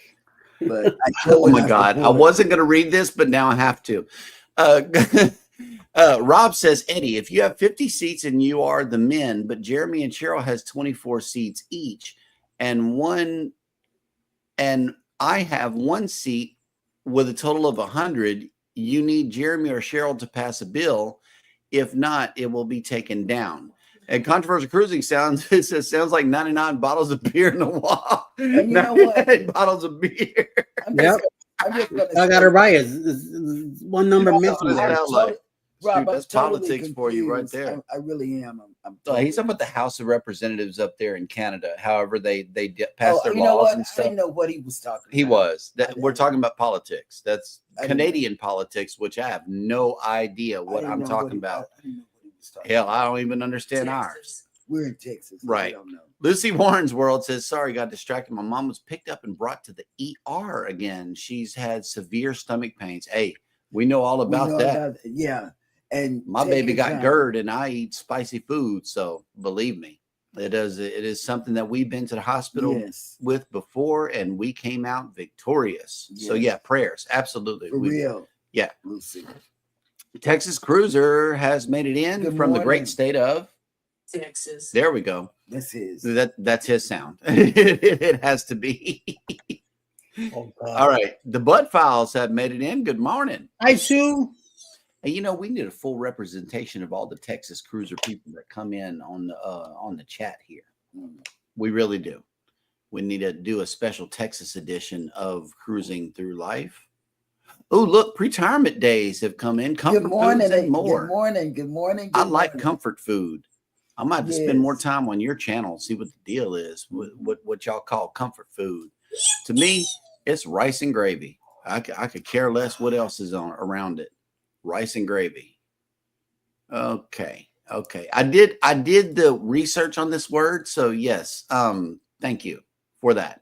A: But
B: Oh my God. I wasn't going to read this, but now I have to. Rob says, Eddie, if you have 50 seats and you are the men, but Jeremy and Cheryl has 24 seats each, and I have one seat with a total of 100, you need Jeremy or Cheryl to pass a bill. If not, it will be taken down. And controversial cruising sounds like 99 bottles of beer in the wall.
A: And you know what?
B: Bottles of beer.
A: I'm
C: Yep.
A: just gonna
C: I
A: say,
C: got to write it. It's one number missing there.
A: Rob,
B: that's
A: totally
B: politics for you right
A: confused.
B: there.
A: I really am. I'm
B: He's talking about the House of Representatives up there in Canada. However, they pass their
A: you know
B: laws
A: what?
B: and
A: I
B: stuff.
A: didn't know what he was talking
B: He
A: about.
B: was. We're talking about politics. That's
A: I didn't know.
B: Canadian politics, which I have no idea what I'm talking about.
A: I didn't know what he was talking
B: Hell, I don't even understand
A: Texas.
B: ours.
A: We're in Texas.
B: Right.
A: I don't know.
B: Lucy Warren's World says, sorry, got distracted. My mom was picked up and brought to the ER again. She's had severe stomach pains. Hey, we know all about that.
A: Yeah. And
B: My baby got GERD and I eat spicy food. So believe me, it is something that we've been to the hospital with before and we came out victorious.
A: Yes.
B: So yeah, prayers. Absolutely.
A: For real.
B: Yeah.
A: Lucy.
B: Texas Cruiser has made it in
A: Good
B: from the
A: morning.
B: great state of
D: Texas.
B: There we go.
A: This is.
B: That's his sound. It has to be.
C: Oh, God.
B: All right. The Bud Files have made it in. Good morning.
C: Hi, Sue.
B: And we need a full representation of all the Texas Cruiser people that come in on the chat here. We really do. We need to do a special Texas edition of Cruising Through Life. Oh, look, retirement days have come in. Comfort
A: Good morning.
B: foods and more.
A: Good morning. Good morning.
B: I like comfort food. I might have to spend more time on your channel, see what the deal is, what y'all call comfort food. To me, it's rice and gravy. I could care less what else is around it. Rice and gravy. Okay. I did the research on this word, so yes. Thank you for that.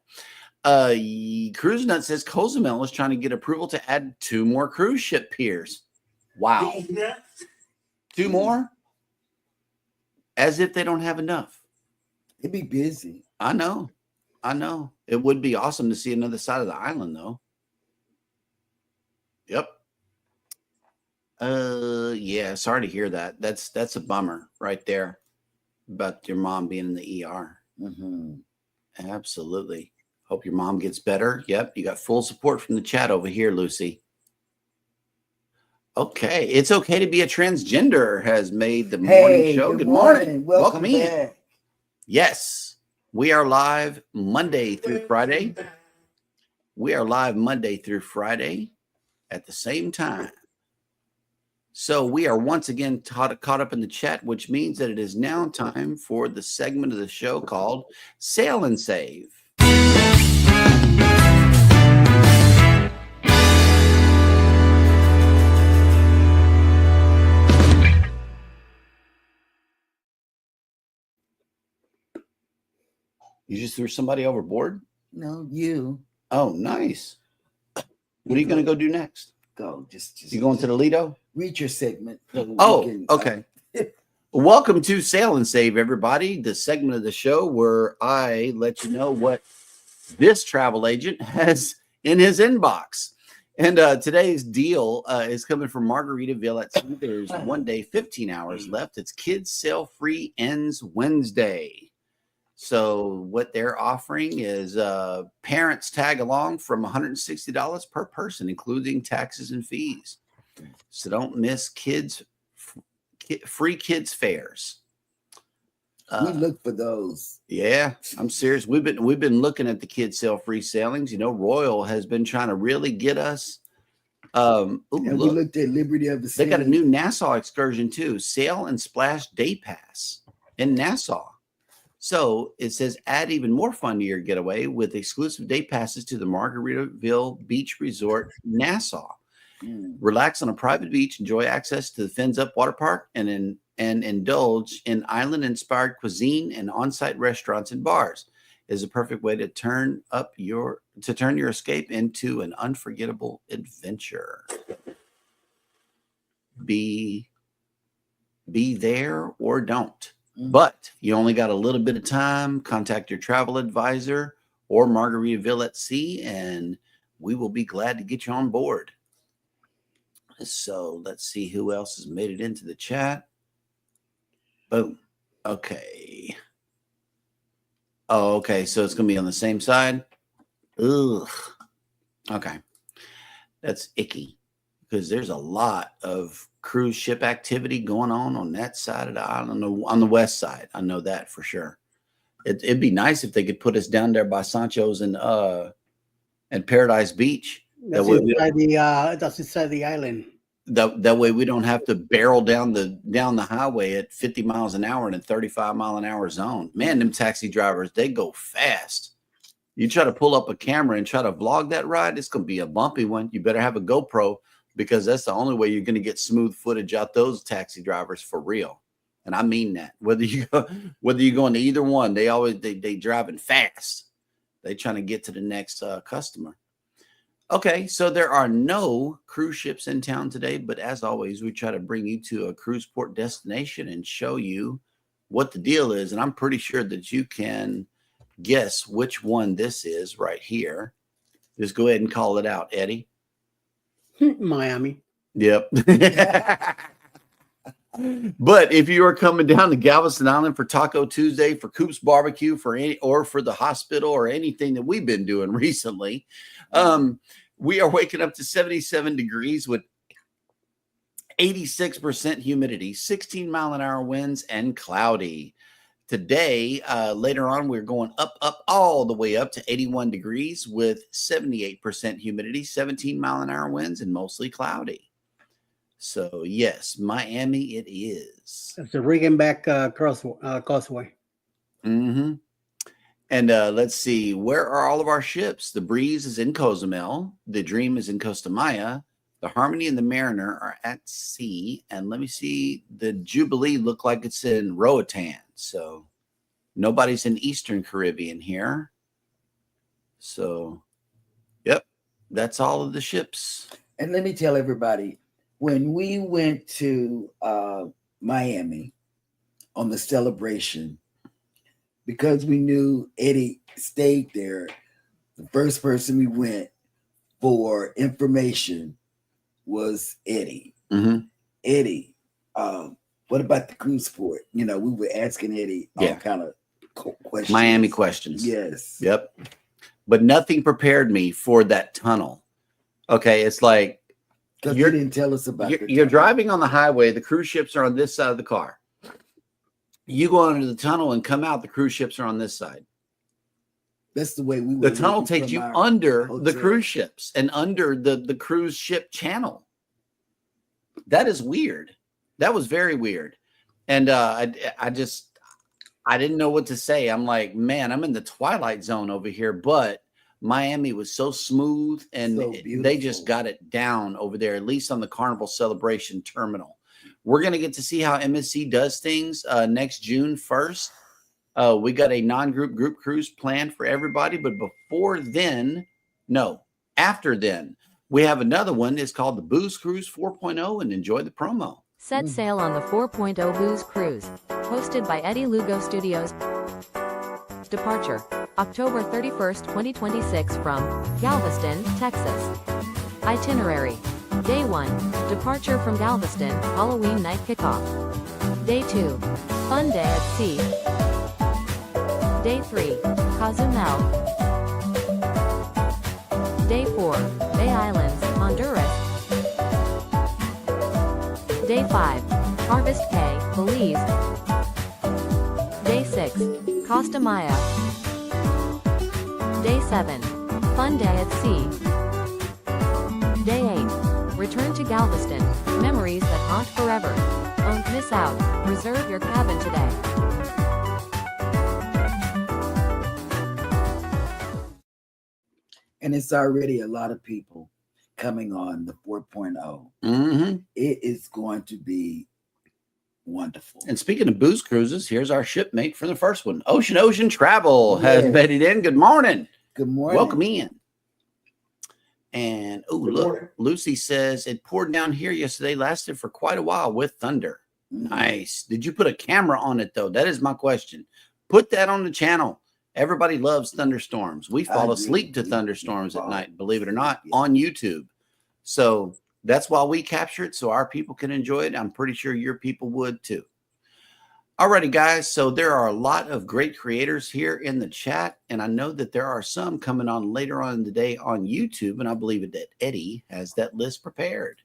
B: Cruise Nut says Cozumel is trying to get approval to add 2 more cruise ship piers. Wow. 2 more? As if they don't have enough.
A: It'd be busy.
B: I know. It would be awesome to see another side of the island, though. Yep. Yeah, sorry to hear that. That's a bummer right there about your mom being in the ER.
A: Mm-hmm.
B: Absolutely. Hope your mom gets better. Yep, you got full support from the chat over here, Lucy. Okay, it's okay to be a transgender has made the morning show. Good morning. Welcome in.
A: Back.
B: Yes, we are live Monday through Friday. We are live Monday through Friday at the same time. So we are once again caught up in the chat, which means that it is now time for the segment of the show called Sail and Save. You just threw somebody overboard?
A: No, you.
B: Oh, nice. What are you going to go do next?
A: Go. Just
B: You going to the Lido?
A: read your segment. So
B: Okay. Welcome to Sail and Save, everybody. The segment of the show where I let you know what this travel agent has in his inbox. And today's deal is coming from Margaritaville at sea. There's 1 day, 15 hours left. It's kids sail free, ends Wednesday. So what they're offering is parents tag along from $160 per person, including taxes and fees. So don't miss free kids fares.
A: we look for those.
B: Yeah, I'm serious. We've been looking at the kids sail free sailings. Royal has been trying to really get us.
A: And
B: look,
A: we looked at Liberty of the Sea.
B: they got a new Nassau excursion too. Sail and Splash Day Pass in Nassau. So it says add even more fun to your getaway with exclusive day passes to the Margaritaville Beach Resort, Nassau. Relax on a private beach, enjoy access to the Fins Up Water Park, and indulge in island-inspired cuisine and on-site restaurants and bars. It is a perfect way to turn your escape into an unforgettable adventure. Be there or don't. But you only got a little bit of time. Contact your travel advisor or Margaritaville at Sea, and we will be glad to get you on board. So let's see who else has made it into the chat. Boom. Okay. Oh, okay. So it's going to be on the same side. Ugh. Okay. That's icky because there's a lot of cruise ship activity going on that side of the island, on the west side. I know that for sure. It'd be nice if they could put us down there by Sancho's and Paradise Beach.
C: That's inside the island.
B: That way we don't have to barrel down the highway at 50 miles an hour in a 35 mile an hour zone. Man, them taxi drivers, they go fast. You try to pull up a camera and try to vlog that ride, it's going to be a bumpy one. You better have a GoPro, because that's the only way you're going to get smooth footage out those taxi drivers for real. And I mean that. Whether you go into either one, they driving fast. They trying to get to the next customer. Okay, so there are no cruise ships in town today, but as always, we try to bring you to a cruise port destination and show you what the deal is. And I'm pretty sure that you can guess which one this is right here. Just go ahead and call it out, Eddie.
C: Miami.
B: Yep. But if you are coming down to Galveston Island for Taco Tuesday, for Coop's Barbecue, or for the hospital, or anything that we've been doing recently, we are waking up to 77 degrees with 86% humidity, 16-mile-an-hour winds, and cloudy. Today, later on, we're going up, all the way up to 81 degrees with 78% humidity, 17-mile-an-hour winds, and mostly cloudy. So, yes, Miami it is.
C: It's the Riggenback Causeway.
B: Mm-hmm. And let's see, where are all of our ships? The Breeze is in Cozumel. The Dream is in Costa Maya. The Harmony and the Mariner are at sea. And let me see, the Jubilee look like it's in Roatan. So nobody's in Eastern Caribbean here. So, yep, that's all of the ships.
A: And let me tell everybody, when we went to Miami on the celebration, because we knew Eddie stayed there, the first person we went for information was Eddie.
B: Mm-hmm.
A: Eddie, what about the cruise port? You know, we were asking Eddie all kind of questions.
B: Miami questions.
A: Yes.
B: Yep. But nothing prepared me for that tunnel. Okay, it's like,
A: because you didn't tell us about it.
B: You're driving on the highway. The cruise ships are on this side of the car. You go into the tunnel and come out. The cruise ships are on this side.
A: That's the way we were.
B: The tunnel takes you under the cruise ships and under the cruise ship channel. That is weird. That was very weird. And I didn't know what to say. I'm like, man, I'm in the Twilight Zone over here. But Miami was so smooth, and
A: So
B: they just got it down over there, at least on the Carnival Celebration Terminal. We're going to get to see how MSC does things next June 1st. We got a non-group group cruise planned for everybody. But after then, we have another one. It's called the Booze Cruise 4.0, and enjoy the promo.
D: Set sail on the 4.0 Booze Cruise, hosted by Eddie Lugo Studios. Departure, October 31st, 2026 from Galveston, Texas. Itinerary, Day 1, departure from Galveston, Halloween night kickoff. Day 2, fun day at sea. Day 3, Cozumel. Day 4, Bay Islands, Honduras. Day 5, Harvest Caye, Belize. Day 6, Costa Maya. Day 7, fun day at sea. Day 8, return to Galveston, memories that haunt forever. Don't miss out, reserve your cabin today.
A: And it's already a lot of people coming on the 4.0.
B: Mm-hmm.
A: It is going to be wonderful.
B: And speaking of booze cruises, here's our shipmate for the first one. Ocean Travel has made it in. Good morning.
A: Good morning.
B: Welcome in. And look, Lucy says it poured down here yesterday, lasted for quite a while with thunder. Nice. Did you put a camera on it though? That is my question. Put that on the channel. Everybody loves thunderstorms. We fall asleep to thunderstorms at night, believe it or not, on YouTube. So that's why we capture it, so our people can enjoy it. I'm pretty sure your people would too. Alrighty, guys. So there are a lot of great creators here in the chat, and I know that there are some coming on later on in the day on YouTube, and I believe that Eddie has that list prepared.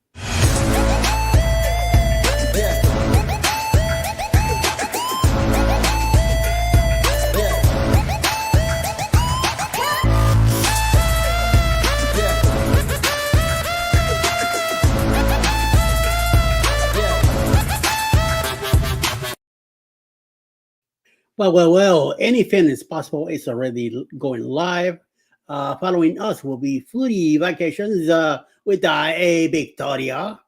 C: Well, anything is possible. It's already going live. Following us will be Foodie Vacations with a Victoria.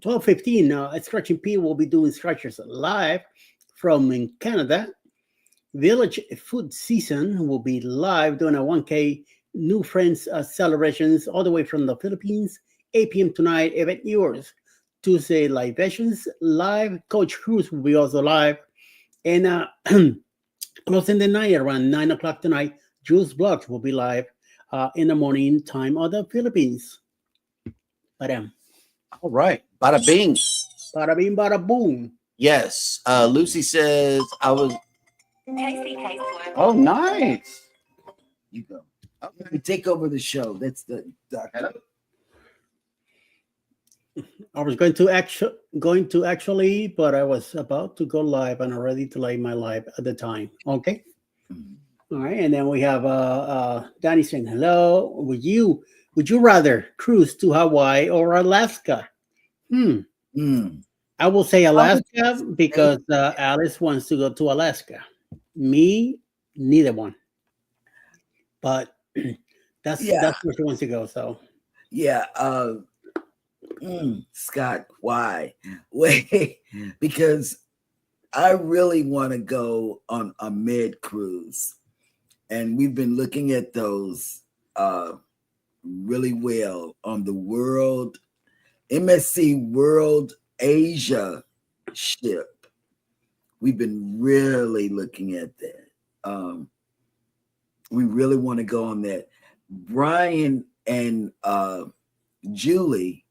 C: 12:15, Stretching P will be doing stretchers live from in Canada. Village Food Season will be live doing a 1K New Friends celebrations all the way from the Philippines. 8 p.m. tonight, event yours. Tuesday libations live. Coach Cruz will be also live. And closing the night around 9 o'clock tonight, Juice Blocks will be live in the morning time of the Philippines. Badam.
B: All right. Bada bing.
C: Bada bing, bada boom.
B: Yes. Lucy says I was. Oh, nice.
A: You go.
B: Okay.
A: We take over the show. That's the doctor.
C: I was going to actually, but I was about to go live and ready to lay my live at the time. Okay. All right, and then we have Danny saying hello. Would you rather cruise to Hawaii or Alaska?
A: Mm.
C: I will say
A: I would
C: Alaska
A: say-
C: because Alice wants to go to Alaska. Me, neither one. But that's
A: Yeah.
C: where she wants to go. So
A: Yeah. Scott, why? Wait, because I really want to go on a med cruise. And we've been looking at those really well on the MSC World Asia ship. We've been really looking at that. We really want to go on that. Brian and Julie,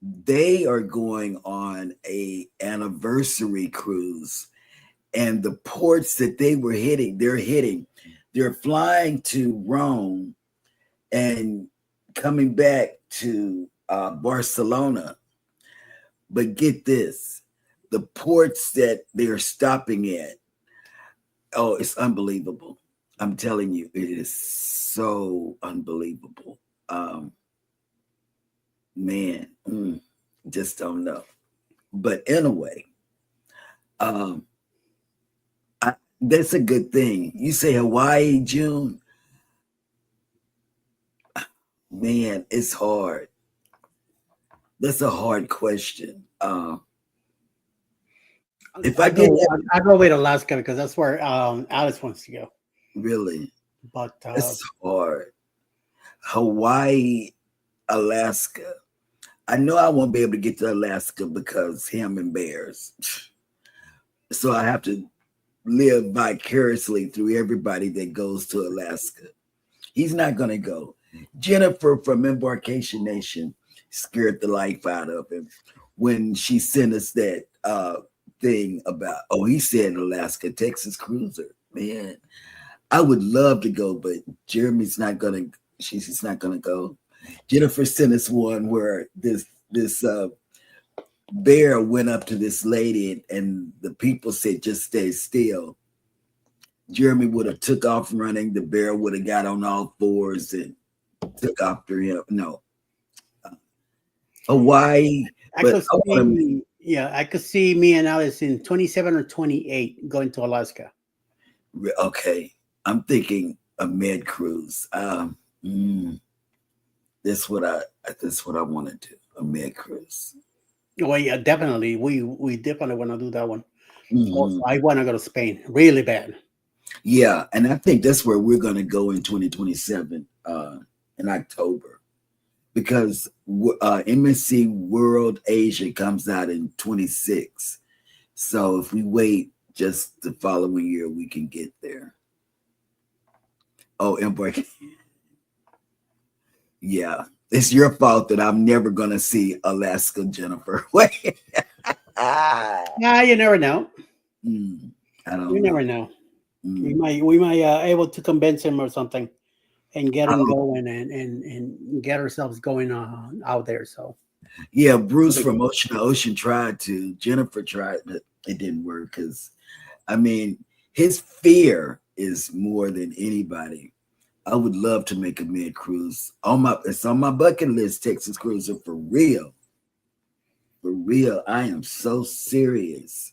A: they are going on a anniversary cruise, and the ports that they're flying to Rome and coming back to Barcelona. But get this, the ports that they're stopping at, oh, it's unbelievable. I'm telling you, it is so unbelievable. Man, just don't know. But anyway, that's a good thing. You say Hawaii, June. Man, it's hard. That's a hard question. If I get
C: I go with Alaska because that's where Alice wants to go.
A: really,
C: But
A: it's hard. Hawaii, Alaska. I know I won't be able to get to Alaska because him and bears. So I have to live vicariously through everybody that goes to Alaska. He's not going to go. Jennifer from Embarkation Nation scared the life out of him when she sent us that thing about, oh, he said Alaska, Texas cruiser. Man, I would love to go, but Jeremy's not going to, she's just not going to go. Jennifer sent us one where this bear went up to this lady and the people said, just stay still. Jeremy would have took off running. The bear would have got on all fours and took after him. No. Hawaii.
C: I could see me and Alice in 27 or 28 going to Alaska.
A: Okay. I'm thinking a med cruise. That's what I want to do. A med cruise.
C: Well, yeah, definitely. We definitely want to do that one.
A: Mm-hmm.
C: Also, I want to go to Spain really bad.
A: Yeah, and I think that's where we're going to go in 2027 in October, because MSC World Asia comes out in 26. So if we wait just the following year, we can get there. Oh, embark. Yeah, it's your fault that I'm never going to see Alaska, Jennifer. Wait.
C: You never know.
A: I don't
C: You
A: know.
C: never know. We might able to convince him or something and get him going and get ourselves going out there. So
A: yeah, Bruce from Ocean to Ocean tried to. Jennifer tried, but it didn't work because, I mean, his fear is more than anybody. I would love to make a med cruise. It's on my bucket list, Texas cruiser, for real. For real. I am so serious.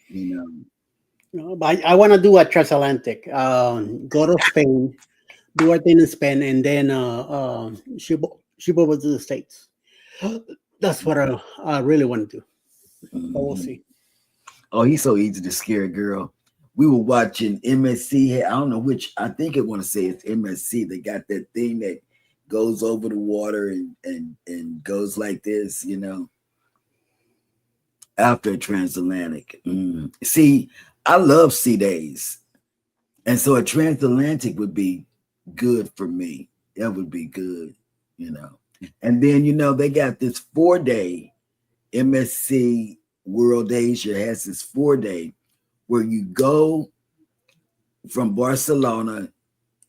A: You know.
C: But I want to do a transatlantic. Go to Spain, do our thing in Spain, and then ship over to the States. That's what I really want to do. But we'll see.
A: Oh, he's so easy to scare, girl. We were watching MSC. I don't know which. I think I want to say it's MSC. They got that thing that goes over the water and goes like this, you know. After a transatlantic. See, I love sea days. And so a transatlantic would be good for me. That would be good. you know. And then, you know, they got this 4-day MSC World Asia has this 4-day where you go from Barcelona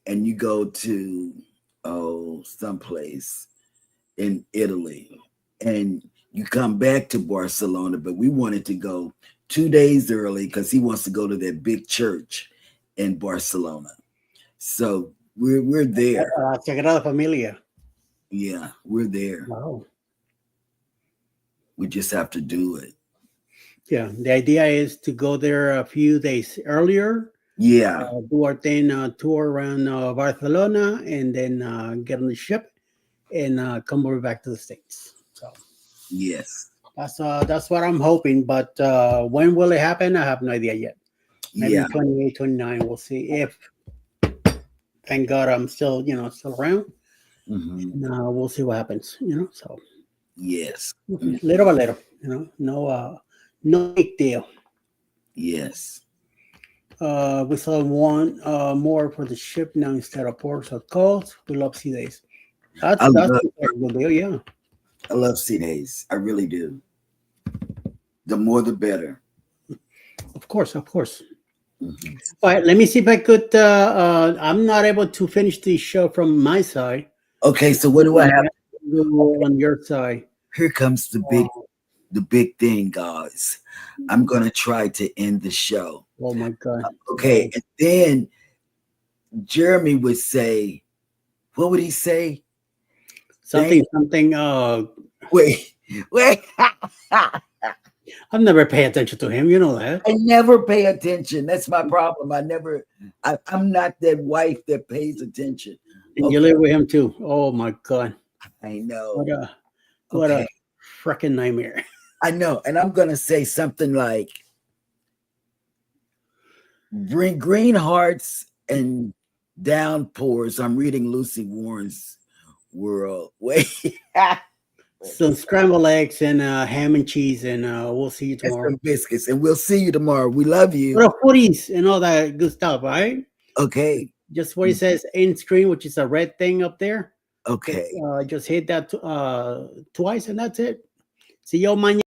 A: and you go to someplace in Italy and you come back to Barcelona, but we wanted to go 2 days early because he wants to go to that big church in Barcelona. So we're there.
C: Sagrada Familia.
A: Yeah, we're there.
C: Wow.
A: We just have to do it.
C: Yeah, the idea is to go there a few days earlier.
A: Yeah.
C: Do our thing, tour around Barcelona, and then get on the ship and come over back to the States. So
A: Yes.
C: that's what I'm hoping. But when will it happen? I have no idea yet. Maybe
A: Yeah.
C: 28, 29. We'll see. If thank God I'm still around.
A: Mhm.
C: And, we'll see what happens. So
A: Yes.
C: little by little. No big deal.
A: Yes.
C: We saw one more for the ship now instead of ports or calls. We love sea days. That's
A: I
C: a
A: love
C: good deal, yeah.
A: I love sea days. I really do. The more the better.
C: Of course.
A: Mhm.
C: All right, let me see if I could. I'm not able to finish the show from my side.
A: Okay, so what do I have?
C: On your side?
A: Here comes the big thing, guys. I'm gonna try to end the show.
C: Oh my God.
A: Okay, and then Jeremy would say, what would he say?
C: Something.
A: Wait.
C: I've never paid attention to him. You know that.
A: I never pay attention. That's my problem. I'm not that wife that pays attention.
C: And you live with him too. Oh my God.
A: I know.
C: What a freaking nightmare.
A: I know. And I'm going to say something like, bring green hearts and downpours. I'm reading Lucy Warren's World. Wait.
C: Some scrambled eggs and ham and cheese, and we'll see you
A: And
C: tomorrow.
A: some biscuits. And we'll see you tomorrow. We love you.
C: Little footies and all that good stuff, right?
A: Okay.
C: Just where it says end screen, which is a red thing up there.
A: Okay.
C: Just hit that twice, and that's it. See you mañana.